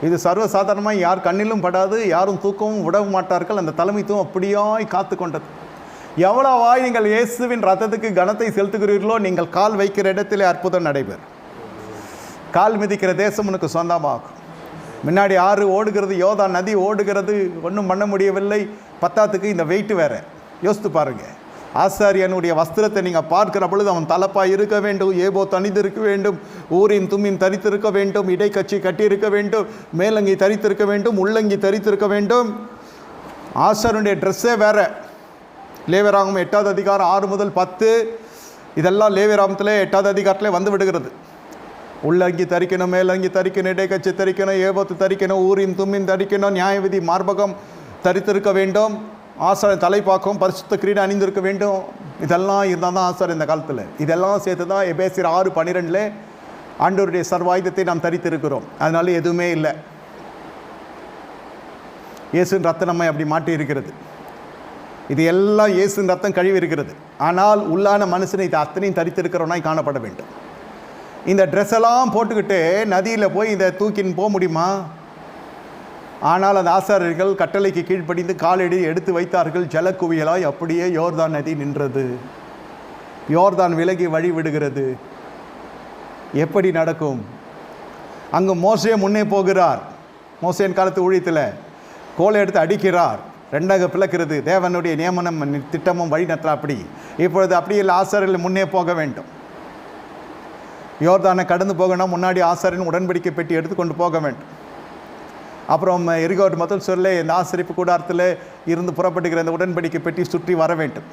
இது சர்வசாதாரணமாக யார் கண்ணிலும் படாது, யாரும் தூக்கவும் விட மாட்டார்கள். அந்த தலைமைத்துவம் அப்படியாய் காத்து கொண்டது. எவ்வளவாய் நீங்கள் இயேசுவின் ரத்தத்துக்கு கனத்தை செலுத்துகிறீர்களோ, நீங்கள் கால் வைக்கிற இடத்திலே அற்புதம் நடைபெறும். கால் மிதிக்கிற தேசம் உனக்கு சொந்தமாகும். முன்னாடி ஆறு ஓடுகிறது, யோதா நதி ஓடுகிறது, ஒன்றும் பண்ண முடியவில்லை. பத்தாத்துக்கு இந்த வெயிட்டு வேறு. யோசித்து பாருங்கள். ஆசாரியனுடைய வஸ்திரத்தை நீங்கள் பார்க்கிற பொழுது அவன் தலப்பாய் இருக்க வேண்டும், ஏபோ தனித்திருக்க வேண்டும், ஊரின் தும்மின் தரித்திருக்க வேண்டும், இடைக்கட்சி கட்டியிருக்க வேண்டும், மேலங்கி தரித்திருக்க வேண்டும், உள்ளங்கி தரித்திருக்க வேண்டும். ஆசாரியனுடைய ட்ரெஸ்ஸே வேறு. லேவியராகமம் 8வது அதிகாரம் 6 முதல் 10 இதெல்லாம் லேவியராகமத்தில் 8வது அதிகாரத்திலே வந்து விடுகிறது. உள்ளங்கி தரிக்கணும், மேலங்கி தரிக்கணும், இடைக்கட்சி தரிக்கணும், ஏபோத்து தரிக்கணும், ஊரின் தும்மின் தரிக்கணும், நியாயவிதி மார்பகம் தரித்திருக்க வேண்டும், ஆசாரியன் தலைப்பாக்கம் பரிசுத்த கிரீடம் அணிந்திருக்க வேண்டும். இதெல்லாம் இருந்தால் தான் ஆசாரியன் இந்த காலத்தில். இதெல்லாம் சேர்த்து தான் எபேசியர் 6:12 ஆண்டவருடைய சர்வாயுதத்தை நாம் தரித்திருக்கிறோம். அதனால எதுவுமே இல்லை. இயேசுவின் ரத்தம் நம்மை அப்படி மாட்டி இருக்கிறது. இது எல்லாம் இயேசுவின் ரத்தம் கழுவி இருக்கிறது. ஆனால் உள்ளான மனுஷனை இது அத்தனையும் தரித்திருக்கிறவனாய் காணப்பட வேண்டும். இந்த ட்ரெஸ் எல்லாம் போட்டுக்கிட்டு நதியில் போய் இதை தூக்கின்னு போக முடியுமா? ஆனால் அந்த ஆசாரியர்கள் கட்டளைக்கு கீழ்ப்படிந்து காலடி எடுத்து வைத்தார்கள். ஜலக்குவியலாய் அப்படியே யோர்தான் நதி நின்றது. யோர்தான் விலகி வழி விடுகிறது. எப்படி நடக்கும்? அங்கு மோசே முன்னே போகிறார். மோசேன் காலத்து ஊழியத்தில் கோலை எடுத்து அடிக்கிறார். ரெண்டாக பிளக்கிறது. தேவனுடைய நியமனம் திட்டமும் வழி நடத்தா அப்படி. இப்பொழுது அப்படியே ஆசாரியர்கள் முன்னே போக வேண்டும். யோர்தானை கடந்து போகணும், முன்னாடி ஆசாரியன் உடன்படிக்கை பெட்டி எடுத்துக்கொண்டு போக வேண்டும். அப்புறம் எரிகோ முதல் சொல்ல இந்த ஆசரிப்பு கூடாரத்தில் இருந்து புறப்பட்டுக்கிற இந்த உடன்படிக்கை பெட்டி சுற்றி வர வேண்டும்.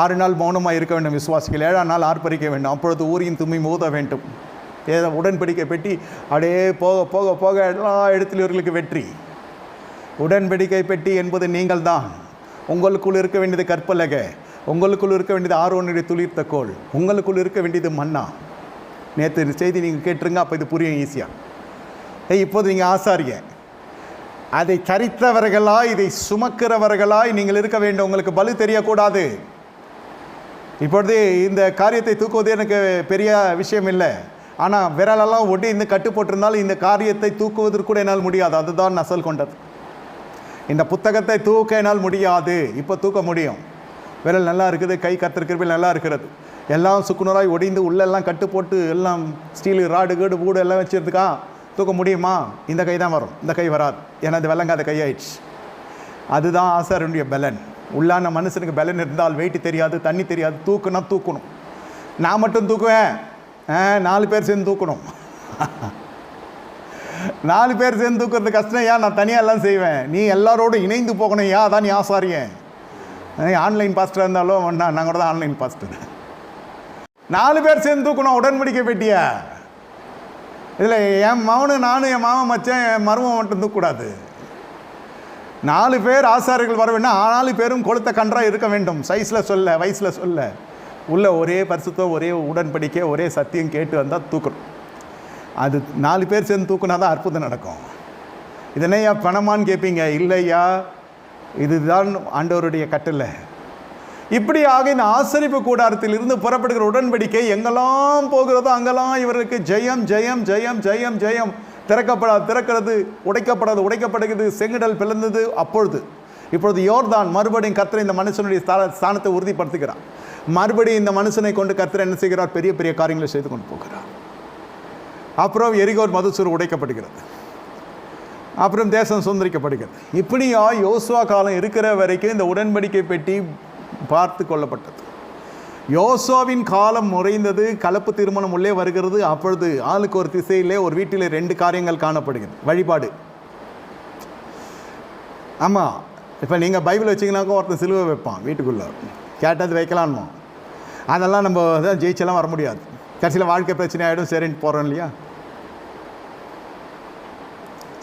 6 நாள் மௌனமாக இருக்க வேண்டும் விசுவாசிகள். 7ஆம் நாள் ஆர்ப்பரிக்க வேண்டும். அப்பொழுது ஊரின் தும்மி மோத வேண்டும். உடன்படிக்கை பெட்டி அப்படியே போக போக போக எல்லா இடத்திலும் இவர்களுக்கு வெற்றி. உடன்படிக்கை பெட்டி என்பது நீங்கள் தான். உங்களுக்குள் இருக்க வேண்டியது கற்பலகை, உங்களுக்குள் இருக்க வேண்டியது ஆரோனுடைய துளிர்த்த கோல், உங்களுக்குள் இருக்க வேண்டியது மன்னா. நேற்று செய்தி நீங்கள் கேட்டுருங்க, அப்போ இது புரியும் ஈஸியாக. இப்போது நீங்கள் ஆசாரிய, அதை தரித்தவர்களாய் இதை சுமக்கிறவர்களாய் நீங்கள் இருக்க வேண்டும். உங்களுக்கு பலு தெரியக்கூடாது. இப்பொழுது இந்த காரியத்தை தூக்குவது எனக்கு பெரிய விஷயம் இல்லை. ஆனால் விரலெல்லாம் ஒட்டி இந்த கட்டு போட்டிருந்தாலும் இந்த காரியத்தை தூக்குவதற்கு கூட என்னால் முடியாது. அதுதான் நசல் கொண்டது. இந்த புத்தகத்தை தூக்க என்னால் முடியாது. இப்போ தூக்க முடியும். விரல் நல்லா இருக்குது, கை கத்திருக்கிறவில் நல்லா இருக்கிறது. எல்லாம் சுக்குநூறாய் ஒடிந்து உள்ளெல்லாம் கட்டு போட்டு எல்லாம் ஸ்டீலு ராடு கேடு பூடு எல்லாம் வச்சுருக்கா தூக்க முடியுமா? இந்த கை தான் வரும், இந்த கை வராது. ஏன்னா அது விளங்காத கை ஆயிடுச்சு. அதுதான் ஆசாரியனுடைய பலன். உள்ளான மனுஷனுக்கு பலன் இருந்தால் வெயிட்டு தெரியாது, தண்ணி தெரியாது. தூக்குனா தூக்கணும். நான் மட்டும் தூக்குவேன், 4 பேர் சேர்ந்து தூக்கணும். 4 பேர் சேர்ந்து தூக்குறது கஷ்டம். ஏன் நான் தனியாக எல்லாம் செய்வேன். நீ எல்லாரோடும் இணைந்து போகணும். ஏன் அதான் நீ ஆசாரியன். ஆன்லைன் பாஸ்டர் இருந்தாலும் நான் கூட தான் ஆன்லைன் பாஸ்டர். 4 பேர் சேர்ந்து தூக்கணும் உடன்படிக்கை பெட்டிய. இதில் என் மகனு நானும் என் மாமன் மச்சன் என் மருமன் மட்டும் தூக்கக்கூடாது. 4 பேர் ஆசாரியர்கள் வர வேண்டும். 4 பேரும் கொளுத்த கன்றாக இருக்க வேண்டும். சைஸில் சொல்ல, வயசில் சொல்ல, உள்ள ஒரே பரிசுத்தம், ஒரே உடன்படிக்கை, ஒரே சத்தியம் கேட்டு வந்தால் தூக்கணும். அது 4 பேர் சேர்ந்து தூக்குனா தான் அற்புதம் நடக்கும். இதனையா பணமான்னு கேட்பீங்க. இல்லையா, இதுதான் ஆண்டவருடைய கட்டளை. இப்படியாக இந்த ஆசரிப்பு கூடாரத்தில் இருந்து புறப்படுகிற உடன்படிக்கை எங்கெல்லாம் போகிறதோ அங்கெல்லாம் இவருக்கு ஜெயம் ஜெயம் ஜெயம் ஜெயம் ஜெயம். திறக்கப்படாது திறக்கிறது, உடைக்கப்படாது உடைக்கப்படுகிறது, செங்கடல் பிளந்தது. இப்பொழுது யோர்தான் மறுபடியும் கர்த்தர் இந்த மனுஷனுடைய ஸ்தானத்தை உறுதிப்படுத்துகிறார். மறுபடியும் இந்த மனுஷனை கொண்டு கர்த்தர் என்ன செய்கிறார்? பெரிய பெரிய காரியங்களை செய்து கொண்டு போகிறார். அப்புறம் எரிகோ மதுசூர் உடைக்கப்படுகிறது. அப்புறம் தேசம் சுதந்திரிக்கப்படுகிறது. இப்படியா யோசுவா காலம் இருக்கிற வரைக்கும் இந்த உடன்படிக்கை பெட்டி பார்த்து கொள்ளப்பட்டது. யோசுவாவின் காலம் முறைந்தது. கலப்பு திருமணம் உள்ளே வருகிறது. அப்பொழுது ஆளுக்கு ஒரு திசையிலே ஒரு வீட்டிலே 2 காரியங்கள் காணப்படுகிறது. வழிபாடு. ஆமாம், இப்போ நீங்கள் பைபிள் வச்சிங்கனாக்கா ஒருத்தன் சிலுவை வைப்பான் வீட்டுக்குள்ளே. கேட்டது வைக்கலான்மா. அதெல்லாம் நம்ம தான் ஜெயிச்செல்லாம் வர முடியாது. கடைசியில் வாழ்க்கை பிரச்சனை ஆகிடும். சரின்ட்டு போகிறோம் இல்லையா?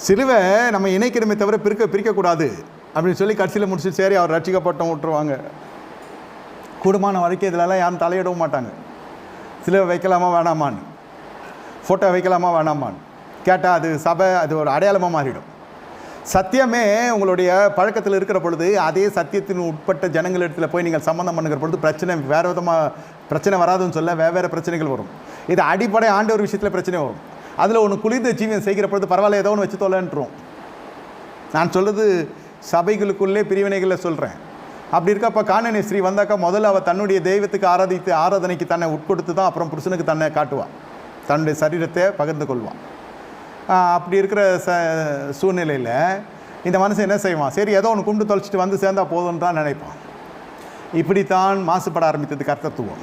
சிலுவை நம்ம இணைக்கிறமே தவிர பிரிக்கக்கூடாது அப்படின்னு சொல்லி கடைசியில் முடிச்சு சரி அவர் ரட்சிக்கப்பட்டோம் விட்டுருவாங்க. கூடுமான வரைக்கும் இதிலெல்லாம் யாரும் தலையிடவும் மாட்டாங்க. சிலுவை வைக்கலாமா வேணாமான்னு, ஃபோட்டோ வைக்கலாமா வேணாமான்னு கேட்டால் அது சபை, அது ஒரு அடையாளமாக மாறிடும். சத்தியமே உங்களுடைய பழக்கத்தில் இருக்கிற பொழுது அதே சத்தியத்தின் உட்பட்ட ஜனங்களிடத்தில் போய் நீங்கள் சம்மந்தம் பண்ணுகிற பொழுது பிரச்சனை வேறு விதமாக பிரச்சனை வராதுன்னு சொல்ல வேறு பிரச்சனைகள் வரும். இது அடிப்படை ஆண்டவர் விஷயத்தில் பிரச்சனை வரும். அதில் ஒன்று குளிர்ந்த ஜீவன் செய்கிற பொழுது பரவாயில்ல ஏதோ ஒன்று வச்சு தொலைன்றோம். நான் சொல்கிறது சபைகளுக்குள்ளே பிரிவினைகளில் சொல்கிறேன். அப்படி இருக்கப்போ காணனி ஸ்ரீ வந்தாக்கா முதல்ல அவள் தன்னுடைய தெய்வத்துக்கு ஆராதனைக்கு தன்னை உட்கொடுத்து தான் அப்புறம் புருஷனுக்கு தன்னை காட்டுவாள், தன்னுடைய சரீரத்தை பகிர்ந்து கொள்வான். அப்படி இருக்கிற சூழ்நிலையில் இந்த மனுஷன் என்ன செய்வான்? சரி ஏதோ ஒன்று கும்பிட்டு தொலைச்சிட்டு வந்து சேர்ந்தால் போதும்னு தான் நினைப்பான். இப்படித்தான் மாசுபட ஆரம்பித்தது கர்த்தத்துவம்.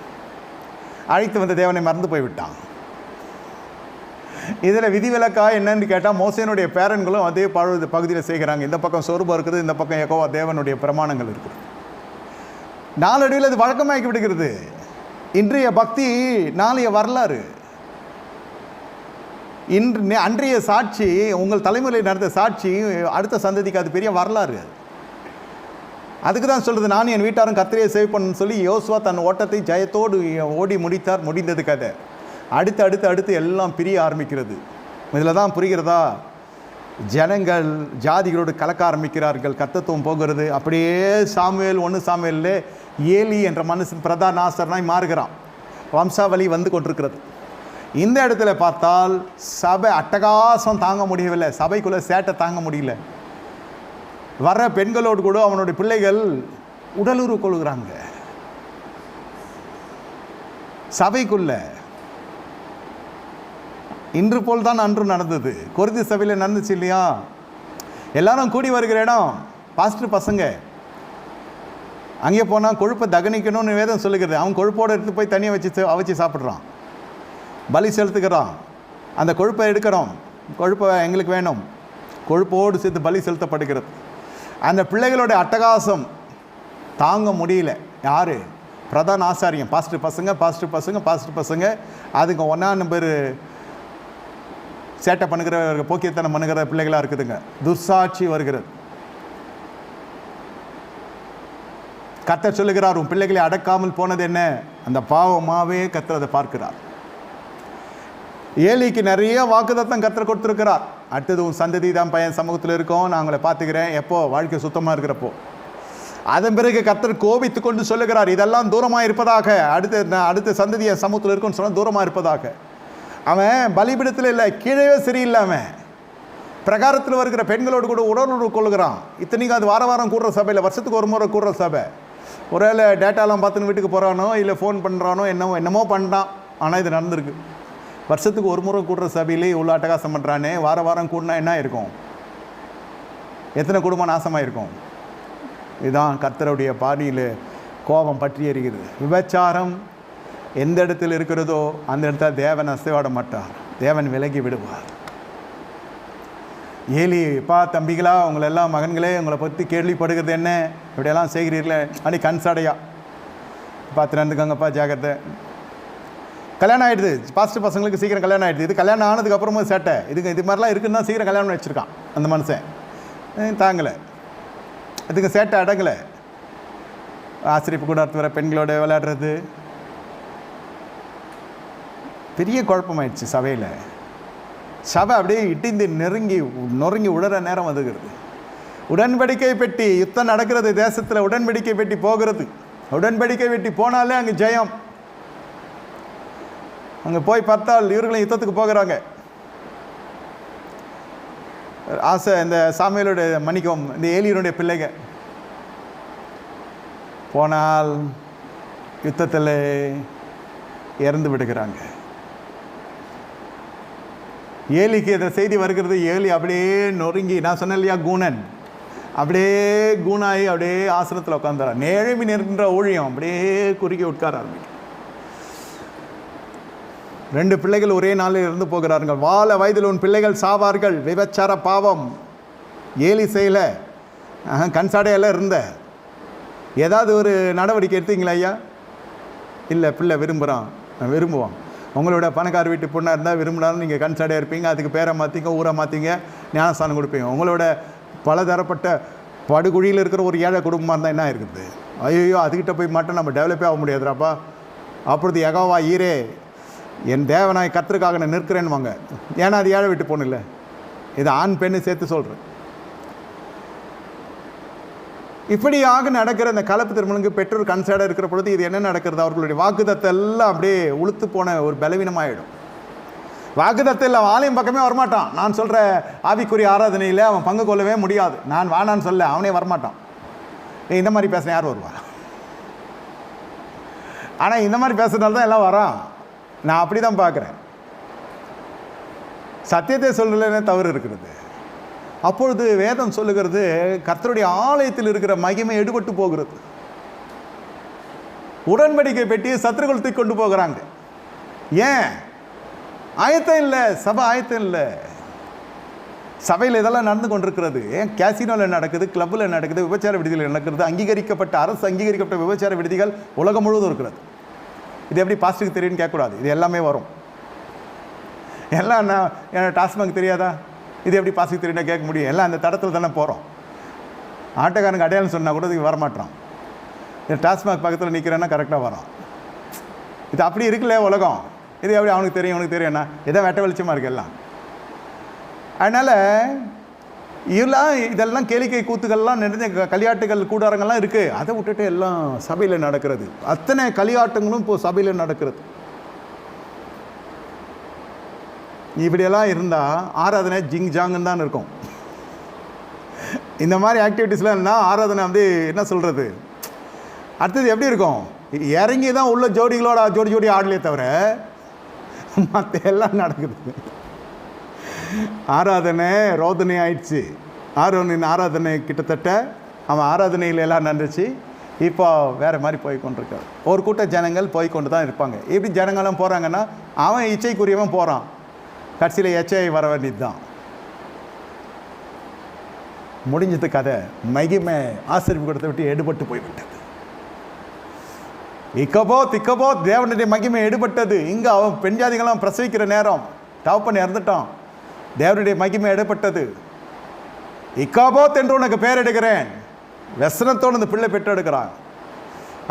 அழைத்து வந்த தேவனை மறந்து போய்விட்டான். இதில் விதிவிலக்கா என்னன்னு கேட்டால் மோசேனுடைய பேரன்களும் அதே பகுதியில் செய்கிறாங்க. இந்த பக்கம் சொரூபம் இருக்குது, இந்த பக்கம் யெகோவா தேவனுடைய பிரமாணங்கள் இருக்குது. நாளடைவில் அது வழக்கமாக்கி விடுகிறது. இன்றைய பக்தி நாளைய வரலாறு. அன்றைய சாட்சி, உங்கள் தலைமுறையில் நடந்த சாட்சி அடுத்த சந்ததிக்கு அது பெரிய வரலாறு. அதுக்கு தான் சொல்கிறது, நான் என் வீட்டாரும் கர்த்தரையை சேவை பண்ணணும்னு சொல்லி யோசுவா தன் ஓட்டத்தை ஜெயத்தோடு ஓடி முடித்தார். முடிந்தது கதை. அடுத்து எல்லாம் பிரிய ஆரம்பிக்கிறது. இதில் தான் புரிகிறதா? ஜனங்கள் ஜாதிகளோடு கலக்க ஆரம்பிக்கிறார்கள். கர்த்தத்துவம் போகிறது. அப்படியே சாமுவேல் 1 சாமுவேலில் ஏலி என்ற மனுஷன் பிரதான ஆசாரியனாய் மாறுகிறான். வம்சாவளி வந்து கொண்டிருக்கிறது. இந்த இடத்துல பார்த்தால் சபை அட்டகாசம் தாங்க முடியவில்லை. சபைக்குள்ளே சேட்டை தாங்க முடியல. வர்ற பெண்களோடு கூட அவனுடைய பிள்ளைகள் உடலுறவு கொள்கிறாங்க சபைக்குள்ள. இன்று போல் தான் அன்று நடந்தது. கொரிந்தி சபையில் நடந்துச்சு இல்லையா? எல்லாரும் கூடி வருகிற இடம் பாஸ்டர் பசங்க அங்கே போனால் கொழுப்பை தகனிக்கணும்னு வேதம் சொல்லுகிறது. அவன் கொழுப்போடு எடுத்து போய் தனியாக அவிச்சு சாப்பிட்றான், பலி செலுத்துக்கிறான். அந்த கொழுப்பை எடுக்கிறோம், கொழுப்பை எங்களுக்கு வேணும், கொழுப்போடு சேர்த்து பலி செலுத்தப்படுகிறது. அந்த பிள்ளைகளோட அட்டகாசம் தாங்க முடியல. யார்? பிரதான ஆசாரியம். பாஸ்டர் பசங்க அதுக்கு 1 நம்பர் சேட்டை பண்ணுகிற, போக்கியத்தனம் பண்ணுகிற பிள்ளைகளாக இருக்குதுங்க. துர்சாட்சி வருகிறது. கர்த்தர் சொல்லுகிறார், உன் பிள்ளைகளை அடக்காமல் போனது என்ன? அந்த பாவமாகவே கர்த்தர் அதை பார்க்கிறார். ஏலிக்கு நிறைய வாக்குத்தத்தம் கர்த்தர் கொடுத்துருக்கிறார். அடுத்தது உன் சந்ததி தான் பையன் சமூகத்தில் இருக்கோம், நான் உங்களை பார்த்துக்கிறேன், எப்போ? வாழ்க்கை சுத்தமாக இருக்கிறப்போ. அதன் பிறகு கர்த்தர் கோபித்து கொண்டு சொல்லுகிறார், இதெல்லாம் தூரமாக இருப்பதாக. அடுத்த சந்ததியை சமூகத்தில் இருக்குன்னு சொன்னால் தூரமாக இருப்பதாக. அவன் பலிபிடத்தில் இல்லை, கீழே சரியில்லை. அவன் பிரகாரத்தில் வருகிற பெண்களோடு கூட உடலுறவு கொள்ளுகிறான். இத்தனைக்கும் அது வாரம் கூடுற சபையில், வருஷத்துக்கு ஒரு முறை கூடுற சபை. ஒருவேளை டேட்டாலாம் பார்த்துன்னு வீட்டுக்கு போகிறானோ இல்லை ஃபோன் பண்ணுறானோ என்னமோ பண்ணான். ஆனால் இது நடந்திருக்கு. வருஷத்துக்கு ஒரு முறை கூடுற சபையிலே இவ்வளோ அட்டகாசம் பண்ணுறானே. வாரம் கூடினா என்ன இருக்கும்? எத்தனை குடும்பம் நாசமாக இருக்கும்? இதுதான் கர்த்தருடைய பாடியில் கோபம் பற்றி எறிகிறது. விபச்சாரம் எந்த இடத்தில் இருக்கிறதோ அந்த இடத்துல தேவன் அசைவாட மாட்டார், தேவன் விலகி விடுவார். ஏலி, எப்பா தம்பிகளா, உங்களெல்லாம் மகன்களே, உங்களை பற்றி கேள்விப்படுகிறது என்ன? இப்படியெல்லாம் செய்கிறீர்களே, அப்படி கன்சாடையா பார்த்து நடந்துக்கங்கப்பா, ஜாக்கிரதை. கல்யாணம் ஆகிடுது, பாஸ்டர் பசங்களுக்கு சீக்கிரம் கல்யாணம் ஆகிடுது. இது கல்யாணம் ஆனதுக்கப்புறமும் சேட்டை. இது மாதிரிலாம் இருக்குன்னு தான் சீக்கிரம் கல்யாணம் வச்சுருக்கான் அந்த மனுஷன். தாங்கலை, அதுக்கு சேட்டை அடங்கலை. ஆசிரியப்பு கூடாரத்து வர பெண்களோட விளையாடுறது பெரிய குழப்பமாயிடுச்சு சபையில். சபை அப்படியே இட்டிந்து நொறுங்கி உடற நேரம் வந்துகிறது. உடன்படிக்கை பெட்டி யுத்தம் நடக்கிறது தேசத்தில். உடன்படிக்கை பெட்டி போகிறது. உடன்படிக்கை பெட்டி போனாலே அங்கே ஜெயம். அங்கே போய் பார்த்தால் இவர்களும் யுத்தத்துக்கு போகிறாங்க. ஆசை இந்த சாமியலுடைய மன்னிக்கவும் இந்த ஏலியனுடைய பிள்ளைங்க போனால் யுத்தத்தில் இறந்து விடுகிறாங்க. ஏலிக்கு இந்த செய்தி வருகிறது. ஏலி அப்படியே நொறுங்கி, நான் சொன்னேன் இல்லையா, கூணன் அப்படியே கூணாயி அப்படியே ஆசனத்தில் உட்காந்துறான். நேழமி நிற்கின்ற ஊழியம் அப்படியே குறுக்கி உட்கார ஆரம்பிக்கும். 2 பிள்ளைகள் ஒரே நாளில் இருந்து போகிறார்கள். வாழ வயதில் உன் பிள்ளைகள் சாவார்கள். விபச்சார பாவம் ஏலி செய்யல, கன்சாடையெல்லாம் இருந்த ஏதாவது ஒரு நடவடிக்கை எடுத்தீங்களா ஐயா? இல்லை, பிள்ளை விரும்புவான். உங்களோட பணக்கார வீட்டு பொண்ணாக இருந்தால் விரும்பினாலும் நீங்கள் கன்சாடையாக இருப்பீங்க. அதுக்கு பேரை மாற்றிங்க, ஊரை மாற்றிங்க, ஞானஸ்தானம் கொடுப்பீங்க. உங்களோட பலதரப்பட்ட படுகுழியில் இருக்கிற ஒரு ஏழை குடும்பமாக இருந்தால் என்ன இருக்குது? ஐயோ, அதுக்கிட்ட போய் மட்டும் நம்ம டெவலப்பே ஆக முடியாதுராப்பா. அப்பொழுது யெகோவா ஈரே, என் தேவனாய் கர்த்தருக்காக நான் நிற்கிறேன்னு வாங்க. ஏன்னா அது ஏழை விட்டு போகணும் இல்லை, இது ஆண் பெண்ணு சேர்த்து சொல்கிறேன். இப்படியாக நடக்கிற இந்த கலப்பு திருமணங்களுக்கு பெற்றோர் கன்சைடாக இருக்கிற பொழுது இது என்ன நடக்கிறது? அவர்களுடைய வாக்குதத்தை எல்லாம் அப்படியே உளுத்து போன ஒரு பலவீனமாகிடும். வாக்குதத்தை இல்லை, ஆலயம் பக்கமே வரமாட்டான். நான் சொல்கிற ஆவிக்குரிய ஆராதனையில் அவன் பங்கு கொள்ளவே முடியாது. நான் வானான்னு சொல்ல, அவனே வரமாட்டான். இந்த மாதிரி பேச யார் வருவா? ஆனால் இந்த மாதிரி பேசுறதுனால தான் எல்லாம் வரான். நான் அப்படி தான் பார்க்குறேன். சத்தியத்தை சொல்றதுல தவறு இருக்கிறது. அப்பொழுது வேதம் சொல்லுகிறது, கர்த்தருடைய ஆலயத்தில் இருக்கிற மகிமை எடுபட்டு போகிறது. உடன்படிக்கை பெட்டி சத்துருக்கள் தூக்கி கொண்டு போகிறாங்க. ஏன்? ஆயத்தம் இல்லை, சபை ஆயத்தம் இல்லை. சபையில் இதெல்லாம் நடந்து கொண்டிருக்கிறது. ஏன்? கேசினோவில் நடக்குது, கிளப்பில் நடக்குது, விபச்சார விடுதிகள் நடக்கிறது. அங்கீகரிக்கப்பட்ட அரசு அங்கீகரிக்கப்பட்ட விபச்சார விடுதிகள் உலகம் முழுவதும் இருக்கிறது. இது எப்படி பாஸ்டருக்கு தெரியும்னு கேட்கக்கூடாது. இது எல்லாமே வரும். எல்லாம் என்ன டாஸ்மாக் தெரியாதா? இது எப்படி பாஸ்டருக்கு தெரியும்னா கேட்க முடியும். எல்லாம் அந்த தடத்தில் தானே போகிறோம். ஆட்டோக்காரனுக்கு அடையாளம் சொன்னால் கூட இதுக்கு வரமாட்டோம். இது டாஸ்மாக் பக்கத்தில் நிற்கிறேன்னா கரெக்டாக வரோம். இது அப்படி இருக்குல்ல உலகம். இது எப்படி அவனுக்கு தெரியும்னா எதோ வெட்ட வெளிச்சமாக இருக்குது எல்லாம். அதனால் இதெல்லாம் கேளிக்கை கூத்துக்கள்லாம் நிறைஞ்ச களியாட்டுகள் கூடாரங்கள்லாம் இருக்குது. அதை விட்டுட்டு எல்லாம் சபையில் நடக்கிறது. அத்தனை களியாட்டங்களும் இப்போது சபையில் நடக்கிறது. இப்படியெல்லாம் இருந்தால் ஆராதனை ஜிங் ஜாங்குன்னு தான் இருக்கும். இந்த மாதிரி ஆக்டிவிட்டீஸ்லாம் இருந்தால் ஆராதனை வந்து என்ன சொல்கிறது, அடுத்தது எப்படி இருக்கும்? இறங்கி தான் உள்ள ஜோடிகளோட ஜோடி ஆடலையே தவிர மற்ற எல்லாம் நடக்குது. ஆராதனை ரோதனை ஆயிடுச்சு. ஆராதனை கிட்டத்தட்ட அவன் ஆராதனையில் எல்லாம் நடந்துச்சு. இப்போ வேறு மாதிரி போய் கொண்டிருக்காரு. ஒரு கூட்ட ஜனங்கள் போய் கொண்டு தான் இருப்பாங்க. எப்படி ஜனங்களும் போகிறாங்கன்னா அவன் இச்சைக்குரியவன் போகிறான், கடைசியில் எச்சை வர வேண்டியது தான். முடிஞ்சது கதை. மகிமை ஆசரிப்பு கூடத்தை விட்டு எடுபட்டு போய்விட்டது. இக்கப்போ தேவனுடைய மகிமை எடுபட்டது. இங்கே அவன் பெண் ஜாதிகளாம் பிரசவிக்கிற நேரம் தகப்பன் இறந்துட்டான். தேவனுடைய மகிமை எடுபட்டது. இக்காபோத் என்று உனக்கு பேர் எடுக்கிறேன். व्यसனத்தோடு அந்த பிள்ளை பெற்றெடுக்கிறான்.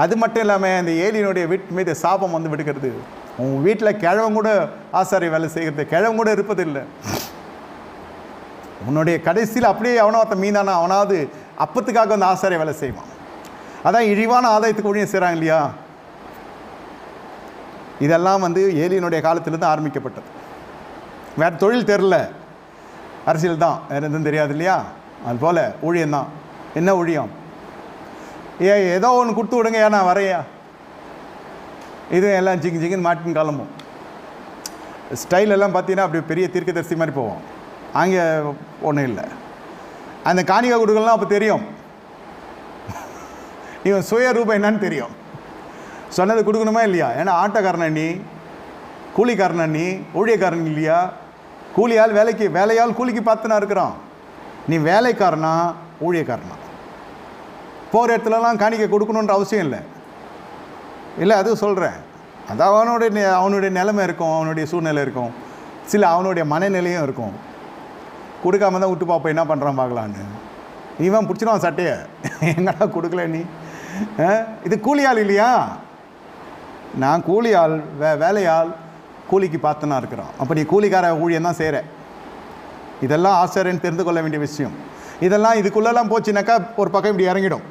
அது மட்டும் இல்லாமல் இந்த ஏலியனுடைய வீட்டு மீது சாபம் வந்து விடுகிறது. உன் வீட்டில் கிழவன் கூட ஆசாரி வேலை செய்கிறது, கிழவன் கூட இருப்பதில்லை. உன்னுடைய கடைசியில் அப்படியே அவனோ ஒருத்த மீதானா அவனாவது அப்பத்துக்காக வந்து ஆசாரிய வேலை செய்வான். அதான் இழிவான ஆதாயத்துக்கு ஊழியம் செய்கிறாங்க இல்லையா. இதெல்லாம் வந்து ஏலியனுடைய காலத்திலிருந்து ஆரம்பிக்கப்பட்டது. வேறு தொழில் தெரில, அரசியல் தான், வேறு எதுவும் தெரியாது இல்லையா. அதுபோல் ஊழியம்தான். என்ன ஊழியம்? ஏதோ ஒன்று கொடுத்து விடுங்க, ஏன்னா வரையா இது எல்லாம் ஜிங்குன்னு மாட்டின் காலமும் ஸ்டைல் எல்லாம் பார்த்தீங்கன்னா அப்படி பெரிய தீர்க்கதரிசி மாதிரி போவோம். அங்கே ஒன்றும் இல்லை. அந்த காணிக்கை கொடுக்கலாம் அப்போ தெரியும் இவன் சுய ரூபம் என்னன்னு தெரியும். சொன்னது கொடுக்கணுமா இல்லையா? ஏன்னா ஆட்டக்காரன் நீ, கூலிக்காரன் நீ, ஊழியக்காரன் இல்லையா. கூலியால் வேலையால் கூலிக்கு பார்த்துனா இருக்கிறான். நீ வேலைக்காரனா ஊழியக்காரனா? போகிற இடத்துலலாம் காணிக்கை கொடுக்கணுன்ற அவசியம் இல்லை. அது சொல்கிறேன். அது அவனுடைய நிலைமை இருக்கும், அவனுடைய சூழ்நிலை இருக்கும், சில அவனுடைய மனநிலையும் இருக்கும். கொடுக்காம தான் விட்டு பார்ப்போம் என்ன பண்ணுறான் பார்க்கலான்னு. இவன் பிடிச்சிடுவான் சட்டையை, எங்கடா கொடுக்கல நீ. இது கூலியால் இல்லையா? நான் கூலியால் வேலையால் கூலிக்கு பார்த்துனா இருக்கிறான். அப்போ நீ கூலிக்கார ஊழியம் தான் செய்கிற. இதெல்லாம் ஆசிரியர்னு தெரிந்து கொள்ள வேண்டிய விஷயம். இதெல்லாம் இதுக்குள்ளெல்லாம் போச்சுனாக்கா ஒரு பக்கம் இப்படி இறங்கிடும்.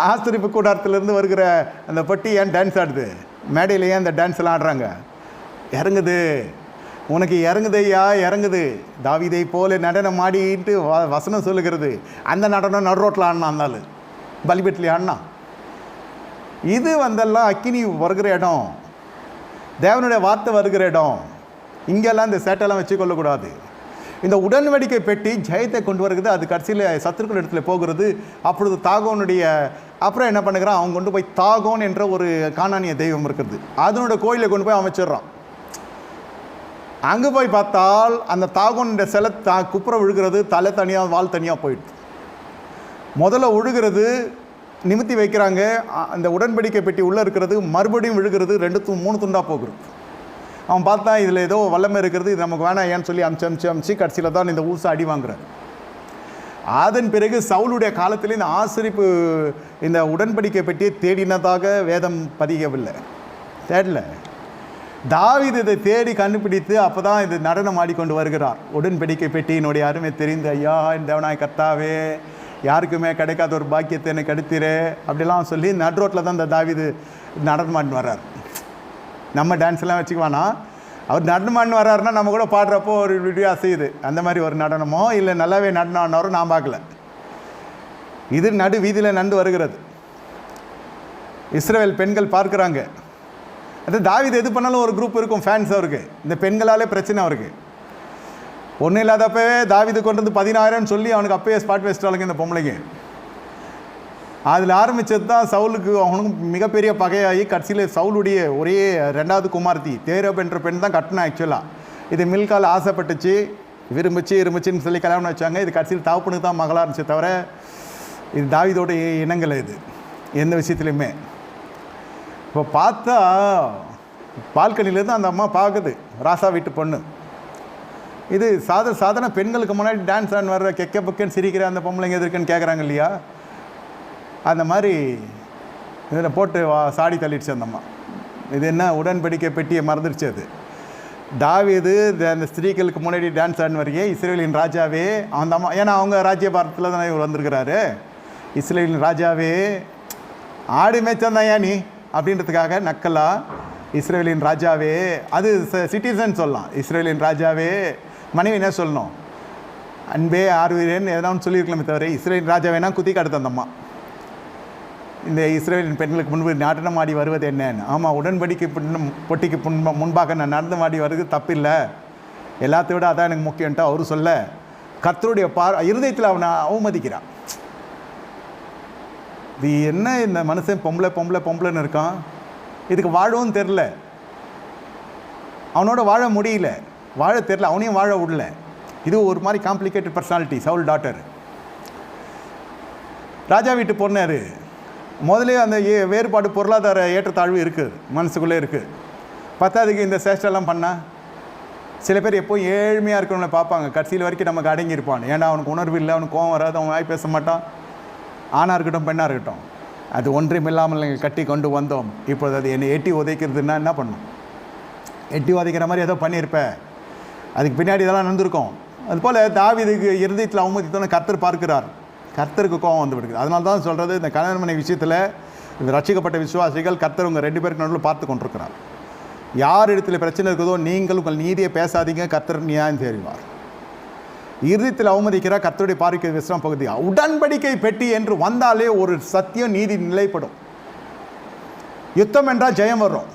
ஆசிரியப்பு கூடாரத்துலேருந்து வருகிற அந்த பட்டி ஏன் டான்ஸ் ஆடுது, மேடையில் ஏன் அந்த டான்ஸ் எல்லாம் ஆடுறாங்க? இறங்குது, உனக்கு இறங்குது ஐயா, இறங்குது. தாவீதை போல நடனம் ஆடிட்டு வசனம் சொல்லுகிறது. அந்த நடனம் நடு ரோட்டில் ஆடினா, இருந்தாலும் பலிபீடத்தில் ஆடினா. இது வந்தெல்லாம் அக்கினி வருகிற இடம், தேவனுடைய வார்த்தை வருகிற இடம். இங்கெல்லாம் இந்த சேட்டெல்லாம் வச்சுக்கொள்ளக்கூடாது. இந்த உடன்படிக்கை பெட்டி ஜெயத்தை கொண்டு வருகிறது. அது கடைசியில் சத்துருக்கள் இடத்துல போகிறது. அப்பொழுது தாகோனுடைய அப்புறம் என்ன பண்ணுகிறான், அவங்க கொண்டு போய் தாகோன் என்ற ஒரு கானானிய தெய்வம் இருக்கிறது, அதனோட கோயிலை கொண்டு போய் அமைச்சிடுறான். அங்கே போய் பார்த்தால் அந்த தாகோனுடைய சிலை குப்புற விழுகிறது. தலை தனியாக வால் தனியாக போயிடுது. முதல்ல விழுகிறது, நிமித்தி வைக்கிறாங்க. அந்த உடன்படிக்கை பெட்டி உள்ளே இருக்கிறது, மறுபடியும் விழுகிறது. 2-3 துண்டாக போகிறது. அவன் பார்த்தா இதில் ஏதோ வல்லமை இருக்கிறது, இது நமக்கு வேணாம் ஏன்னு சொல்லி அமிச்சு கடைசியில் தான் இந்த ஊசை அடி வாங்குறார். அதன் பிறகு சவுலுடைய காலத்தில் இந்த ஆசரிப்பு இந்த உடன்படிக்கை பெட்டியை தேடினதாக வேதம் பதியவில்லை, தேடல. தாவீது இதை தேடி கண்டுபிடித்து அப்போ தான் இது நடனம் ஆடிக்கொண்டு வருகிறார். உடன்படிக்கை பெட்டியினுடைய அருமை தெரிந்து, ஐயா இந்த தேவனாய் கர்த்தாவே, யாருக்குமே கிடைக்காத ஒரு பாக்கியத்தை எனக்கு கிடைத்திரு அப்படிலாம் சொல்லி நடுரோட்டில் தான் இந்த தாவீது நடனமாடின்னு வர்றார். நம்ம டான்ஸ்லாம் வச்சுக்குவானா, அவர் நடனமாடின்னு வர்றாருன்னா நம்ம கூட பாடுறப்போ ஒரு வீடியோ அசையுது. அந்த மாதிரி ஒரு நடனமோ இல்லை நல்லாவே நடனம் ஆடினாரோ நான் பார்க்கல. இது நடு வீதியில் நண்டு வருகிறது. இஸ்ரவேல் பெண்கள் பார்க்குறாங்க. அது தாவீது எது பண்ணாலும் ஒரு குரூப் இருக்கும், ஃபேன்ஸ் அவருக்கு. இந்த பெண்களாலே பிரச்சனை அவருக்கு. ஒன்றும் இல்லாதப்பவே தாவீது கொண்டு வந்து 10,000 சொல்லி அவனுக்கு அப்பயே ஸ்பாட் வச்சிட்டாளுங்க இந்த பொம்பளைங்க. அதில் ஆரம்பித்தது தான் சவுலுக்கு அவனுக்கும் மிகப்பெரிய பகையாகி கடைசியில் சவுலுடைய ஒரே 2வது குமார்த்தி தேரப் என்ற பெண் தான் கட்டணும். ஆக்சுவலாக இது மில்கால் ஆசைப்பட்டுச்சு, இருந்துச்சின்னு சொல்லி கல்யாணம் வச்சாங்க. இது கடைசியில் தகப்பனுக்கு தான் மகளாக இருந்துச்சு தவிர இது தாவீதோடைய இனங்கள் இது எந்த விஷயத்துலையுமே. இப்போ பார்த்தா பால்கனிலேருந்து அந்த அம்மா பார்க்குது, ராசா வீட்டு பொண்ணு. இது சாதாரண பெண்களுக்கு முன்னாடி டான்ஸ் ஆன் வர்ற கெக்க பக்கன்னு சிரிக்கிற அந்த பொம்பளைங்க எது இருக்குன்னு கேட்குறாங்க இல்லையா. அந்த மாதிரி இதில் போட்டு சாடி தள்ளிடுச்சு அந்த அம்மா. இது என்ன உடன்படிக்கை பெட்டியை மறந்துடுச்சு. அது தாவீது அந்த ஸ்திரீகளுக்கு முன்னாடி டான்ஸ் ஆடினு வரையே இஸ்ரேலின் ராஜாவே அந்த அம்மா, ஏன்னா அவங்க ராஜ்யபாரத்தில் தானே இவர் வந்திருக்கிறாரு. இஸ்ரேலின் ராஜாவே ஆடு மேய்ச்சந்தான் ஏன் நீ அப்படின்றதுக்காக நக்கலா இஸ்ரேலின் ராஜாவே, அது சிட்டிசன் சொல்லலாம். இஸ்ரேலின் ராஜாவே, மனைவி என்ன சொல்லணும், அன்பே ஆர்வீரேன்னு எதனாலும் சொல்லியிருக்கலாமே தவிர இஸ்ரேலின் ராஜாவேனா குத்தி காட்டுது அந்த அம்மா. இந்த இஸ்ரேலின் பெண்களுக்கு முன்பு நடனம் ஆடி வருவது என்னன்னு. ஆமாம், உடன்படிக்கை பொட்டிக்கு முன்பாக நான் நடனம் ஆடி வருது தப்பில்லை, எல்லாத்த விட அதான் எனக்கு முக்கியன்ட்டு அவரு சொல்ல கர்த்தருடைய இருதயத்தில் அவனை அவமதிக்கிறான். இது என்ன இந்த மனுஷன் பொம்பளை பொம்பளை பொம்பளைன்னு இருக்கான், இதுக்கு வாழவும் தெரில, அவனோட வாழ முடியல, வாழ தெரில, அவனையும் வாழ விடல. இது ஒரு மாதிரி காம்ப்ளிகேட்டட் பர்சனாலிட்டி. சவுல் டாட்டர் ராஜா வீட்டு பொண்ணார். முதலே அந்த வேறுபாடு பொருளாதார ஏற்றத்தாழ்வு இருக்குது, மனசுக்குள்ளே இருக்குது. பத்தாவதுக்கு இந்த சேஷ்டெல்லாம் பண்ணால் சில பேர் எப்போ ஏழ்மையாக இருக்கிறவங்கள பார்ப்பாங்க, கடைசியில் வரைக்கும் நமக்கு அடங்கியிருப்பான். ஏன்னா அவனுக்கு உணர்வு இல்லை, அவனுக்கு கோவம் வராது, அவன் வாய் பேச மாட்டான். ஆணாக இருக்கட்டும் பெண்ணாக இருக்கட்டும், அது ஒன்றையும் இல்லாமல் நீங்கள் கட்டி கொண்டு வந்தோம். இப்போது அது என்னை எட்டி உதைக்கிறதுனா என்ன பண்ணும்? எட்டி உதைக்கிற மாதிரி ஏதோ பண்ணியிருப்பேன், அதுக்கு பின்னாடி இதெல்லாம் நடந்திருக்கும். அதுபோல் தாவீதுக்கு இருதயத்தில் அவமதித்தோன்னு கர்த்தர் பார்க்கிறார், கர்த்தருக்கு கோபம் வந்து விடுக்குது. அதனால தான் சொல்கிறது, இந்த கணவன் மனைவி விஷயத்தில் இந்த ரட்சிக்கப்பட்ட விசுவாசிகள் கர்த்தர் உங்கள் 2 பேருக்கு நடுவில் பார்த்து கொண்டிருக்கிறார். யார் இடத்துல பிரச்சனை இருக்குதோ நீங்கள் உங்கள் நீதியை பேசாதீங்க, கர்த்தர் நியாயம் தெரிவார். இருதயத்தில் அவமதிக்கிற கர்த்தருடைய பார்வை விஸ்ராம பகுதி. உடன்படிக்கை பெட்டி என்று வந்தாலே ஒரு சத்தியம் நீதி நிலைப்படும். யுத்தம் என்றால் ஜெயம் வரும்,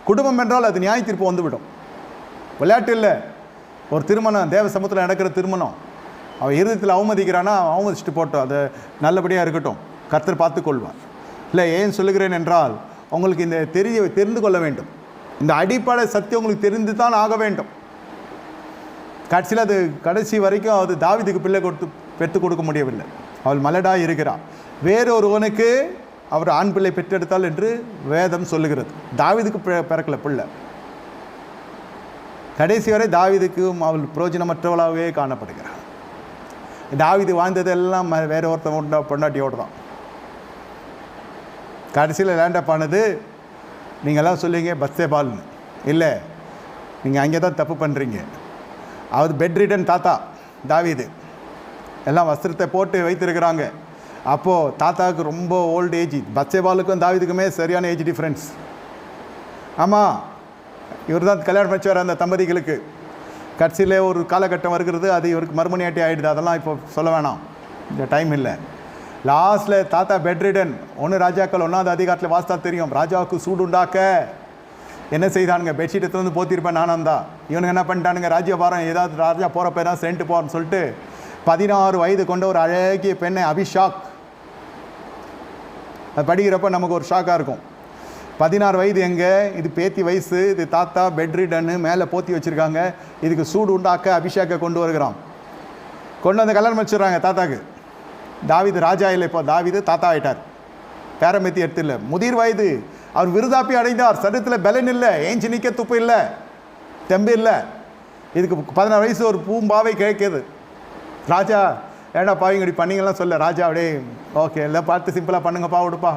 குடும்பம் என்றால் அது நியாய தீர்ப்பு வந்துவிடும். விளையாட்டு இல்லை, ஒரு திருமணம், தேவ சமூகத்தில் நடக்கிற திருமணம், அவன் இருதயத்தில் அவமதிக்கிறான்னா அவமதிச்சுட்டு போட்டோம், அது நல்லபடியாக இருக்கட்டும், கர்த்தர் பார்த்துக்கொள்வார். இல்லை, ஏன் சொல்லுகிறேன் என்றால் உங்களுக்கு இந்த தெரிந்து கொள்ள வேண்டும், இந்த அடிப்படை சத்தியம் உங்களுக்கு தெரிந்து தான் ஆக வேண்டும். கடைசியில் அது கடைசி வரைக்கும் அது தாவீதுக்கு பிள்ளை பெற்று கொடுக்க முடியவில்லை, அவள் மலடாக இருக்கிறாள். வேறொருவனுக்கு அவர் ஆண் பிள்ளை பெற்றெடுத்தாள் என்று வேதம் சொல்லுகிறது. தாவீதுக்கு பிறக்கல பிள்ளை. கடைசி வரை தாவீதுக்கும் அவள் பிரயோஜனமற்றவளாகவே காணப்படுகிறாள். தாவீது வாழ்ந்ததெல்லாம் வேற ஒருத்தன் பொண்டாட்டியோடு தான். கடைசியில் லேண்டப் ஆனது, நீங்கள்லாம் சொல்லுவீங்க பத்சேபால்னு, இல்லை, நீங்கள் அங்கே தான் தப்பு பண்ணுறீங்க. அவர் பெட் ரிட்டன் தாத்தா தாவீது, எல்லாம் வஸ்திரத்தை போட்டு வைத்திருக்கிறாங்க. அப்போது தாத்தாவுக்கு ரொம்ப ஓல்டு ஏஜ், பத்சேபாலுக்கும் தாவீதுக்குமே சரியான ஏஜ் டிஃப்ரென்ஸ். ஆமாம், இவர் தான் கல்யாணம் வச்சுவார் அந்த தம்பதிகளுக்கு. கட்சியில் ஒரு காலகட்டம் வருகிறது, அது இவருக்கு மறுமணியாட்டி ஆகிடுது, அதெல்லாம் இப்போ சொல்ல வேணாம், இந்த டைம் இல்லை. லாஸ்ட்டில் தாத்தா பெட் ரிடன். 1 ராஜாக்கள் 1வது அதிகாரத்தில் வாஸ்தா தெரியும். ராஜாவுக்கு சூடு உண்டாக்க என்ன செய்தானுங்க, பெட்ஷீட்டை வந்து போத்திருப்பேன் நானும் தான். இவனுங்க என்ன பண்ணிட்டானுங்க, ராஜ்யபாரம் ஏதாவது ராஜா போகிறப்ப தான் சென்ட்டு போகிறன்னு சொல்லிட்டு 16 வயது கொண்ட ஒரு அழகிய பெண்ணை, அபிஷாக், அது படிக்கிறப்ப நமக்கு ஒரு ஷாக்காக இருக்கும். 16 வயது எங்கே, இது பேத்தி வயசு, இது தாத்தா பெட் ரிடன்னு மேலே போத்தி வச்சுருக்காங்க, இதுக்கு சூடு உண்டாக்க அபிஷேக்கை கொண்டு வருகிறான். கொண்டு வந்து கல்யாணம் வச்சுடுறாங்க தாத்தாக்கு. தாவீது ராஜா இல்லை, இப்போ தாவீது தாத்தா ஆகிட்டார், பேரம்பேத்தி எடுத்து இல்லை, முதிர் வயது, அவர் விருதாப்பி அடைந்தார், சரீரத்தில் பலன் இல்லை, ஏஞ்சி நிற்க துப்பு இல்லை, தெம்பு இல்லை. இதுக்கு 16 வயசு ஒரு பூம்பாவை கேட்குது. ராஜா, ஏடா பாவிங்க இப்படி பண்ணிங்கலாம் சொல்ல. ராஜா அப்படியே ஓகே, எல்லாம் பார்த்து சிம்பிளாக பண்ணுங்கப்பா, விடுப்பா,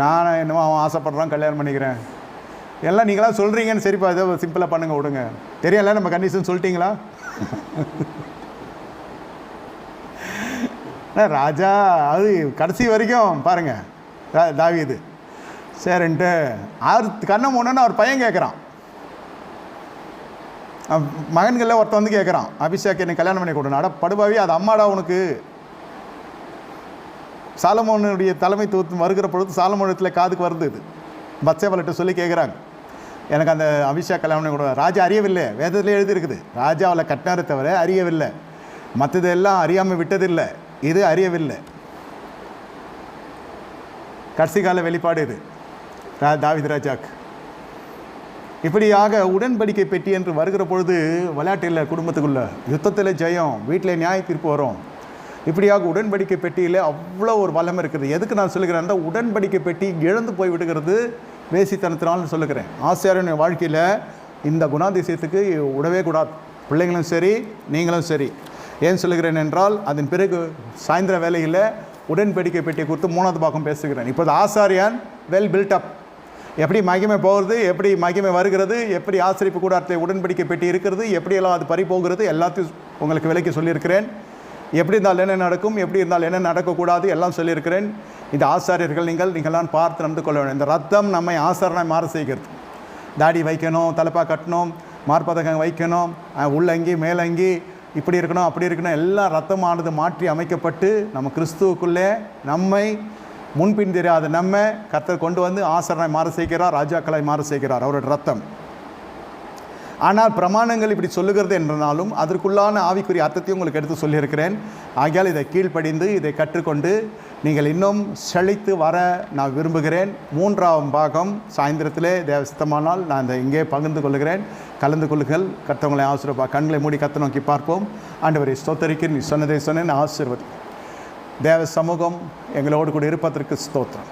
நான் என்னமோ அவன் ஆசைப்படுறான், கல்யாணம் பண்ணிக்கிறேன், எல்லாம் நீங்களாம் சொல்கிறீங்கன்னு, சரிப்பா ஏதோ சிம்பிளாக பண்ணுங்க, விடுங்க. தெரியல நம்ம கண்டிஷன் சொல்லிட்டீங்களா? ராஜா அது கடைசி வரைக்கும் பாருங்கள் தாவீது சரின்ட்டு கண்ணை மூணுன்னு அவர் பையன் கேட்குறான். மகன்களில் ஒருத்தன் வந்து கேட்குறான், அபிஷேக் என்னை கல்யாணம் பண்ணி கொடுங்க. அட படுபாவி, அது அம்மாடா உனக்கு. சாலமோனுடைய தலைமைத்துவம் வருகிற பொழுது சாலமோனத்தில் காதுக்கு வருது. இது பத்சேபால்கிட்ட சொல்லி கேட்குறாங்க, எனக்கு அந்த அபிஷேக் கல்யாணம் பண்ணி கொடுங்க. ராஜா அறியவில்லை, வேதத்தில் எழுதியிருக்குது, ராஜா அவளை கட்டினாரை தவிர அறியவில்லை. மற்றது எல்லாம் அறியாமல் விட்டதில்லை, இது அறியவில்லை. கடைசி கால வெளிப்பாடு இது தாவீது ராஜாக்கு. இப்படியாக உடன்படிக்கை பெட்டி என்று வருகிற பொழுது விளையாட்டு இல்லை, குடும்பத்துக்குள்ள யுத்தத்தில் ஜெயம், வீட்டில் நியாய தீர்ப்பு வரும். இப்படியாக உடன்படிக்கை பெட்டியில் அவ்வளோ ஒரு வளம் இருக்குது. எதுக்கு நான் சொல்லுகிறேன்னா, உடன்படிக்கை பெட்டி இழந்து போய் விடுகிறது வேசித்தனத்தினால்னு சொல்லுகிறேன். ஆசிரியரின் வாழ்க்கையில் இந்த குணாதிசயத்துக்கு விடவே கூடாது, பிள்ளைங்களும் சரி நீங்களும் சரி. ஏன் சொல்லுகிறேன் என்றால், அதன் பிறகு சாயந்தர வேலையில் உடன்படிக்கை பெட்டியை குறித்து 3வது பாகம் பேசுகிறேன். இப்போது ஆசாரியன் வெல் பில்டப், எப்படி மகிமை போகிறது, எப்படி மகிமை வருகிறது, எப்படி ஆசிரிப்பு கூடாரத்தில் உடன்படிக்கை பெட்டி இருக்கிறது, எப்படியெல்லாம் அது பறி போகிறது, எல்லாத்தையும் உங்களுக்கு விலைக்கு சொல்லியிருக்கிறேன். எப்படி இருந்தால் என்ன நடக்கும், எப்படி இருந்தால் என்ன நடக்கக்கூடாது எல்லாம் சொல்லியிருக்கிறேன். இந்த ஆசாரியர்கள் நீங்கள்லாம் பார்த்து நடந்து கொள்ள வேண்டும். இந்த ரத்தம் நம்மை ஆசாரனாய் மாற செய்கிறது. தாடி வைக்கணும், தலைப்பா கட்டணும், மார்பதகம் வைக்கணும், உள்ளங்கி மேலங்கி இப்படி இருக்கணும் அப்படி இருக்கணும், எல்லாம் ரத்தமானது மாற்றி அமைக்கப்பட்டு நம்ம கிறிஸ்துவுக்குள்ளே நம்மை முன்பின் தெரியாத நம்ம கர்த்தர் கொண்டு வந்து ஆசாரனாய் மாற செய்கிறார், ராஜாக்களாய் மாற செய்கிறார். அவரோட ரத்தம் ஆனால் பிரமாணங்கள் இப்படி சொல்லுகிறது என்றனாலும் அதற்குள்ளான ஆவிக்குரிய அர்த்தத்தையும் உங்களுக்கு எடுத்து சொல்லியிருக்கிறேன். ஆகையால் இதை கீழ்ப்படிந்து இதை கற்றுக்கொண்டு நீங்கள் இன்னும் செழித்து வர நான் விரும்புகிறேன். 3ஆம் பாகம் சாயந்தரத்திலே தேவசித்தமானால் நான் இதை இங்கே பகிர்ந்து கொள்கிறேன். கலந்து கொள்ளுங்கள். கர்த்தவங்களை ஆசீர்வதிப்பார். கண்களை மூடி கர்த்தரை நோக்கி பார்ப்போம். ஆண்டவரை ஸ்தோத்தரிக்கிறேன். நீ சொன்னதை சொன்னேன், ஆசீர்வதி. தேவ சமூகம் எங்களோடு கூட இருப்பதற்கு ஸ்தோத்திரம்.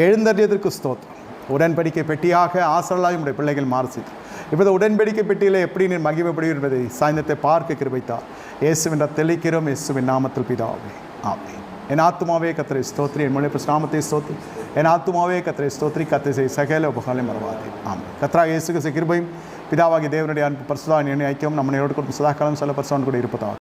எழுந்தறியதற்கு ஸ்தோத்திரம். உடன்படிக்கை பெட்டியாக ஆசரலாய் உடைய பிள்ளைகள் மாறுசித்து இப்போது உடன்படிக்கை பெட்டியில் எப்படி நீர் மகிமைப்படுவீர் என்பதை சாயந்தரத்தை பார்க்க கிருபைத்தார். இயேசுவின் தெளிக்கிறோம். இயேசுவின் நாமத்தில் பிதாவே, ஆமென். என் ஆத்துமாவே கர்த்தரை ஸ்தோத்திரி, என் முழு நாமத்தை ஸ்தோத்திரி. என் ஆத்துமாவே கர்த்தரை ஸ்தோத்திரி, கர்த்தரை செய் சகல உபகாரங்களை மறவாதே. ஆமென். கர்த்தராகிய இயேசு கிறிஸ்து கிருபையும் பிதாவாகிய தேவனுடைய அன்பு பரிசுத்த ஆவியின் ஐக்கியம் நம்மளோடு கூட சதாகாலம் சொல்ல பரிசுத்தவான் கூட இருப்பதாக.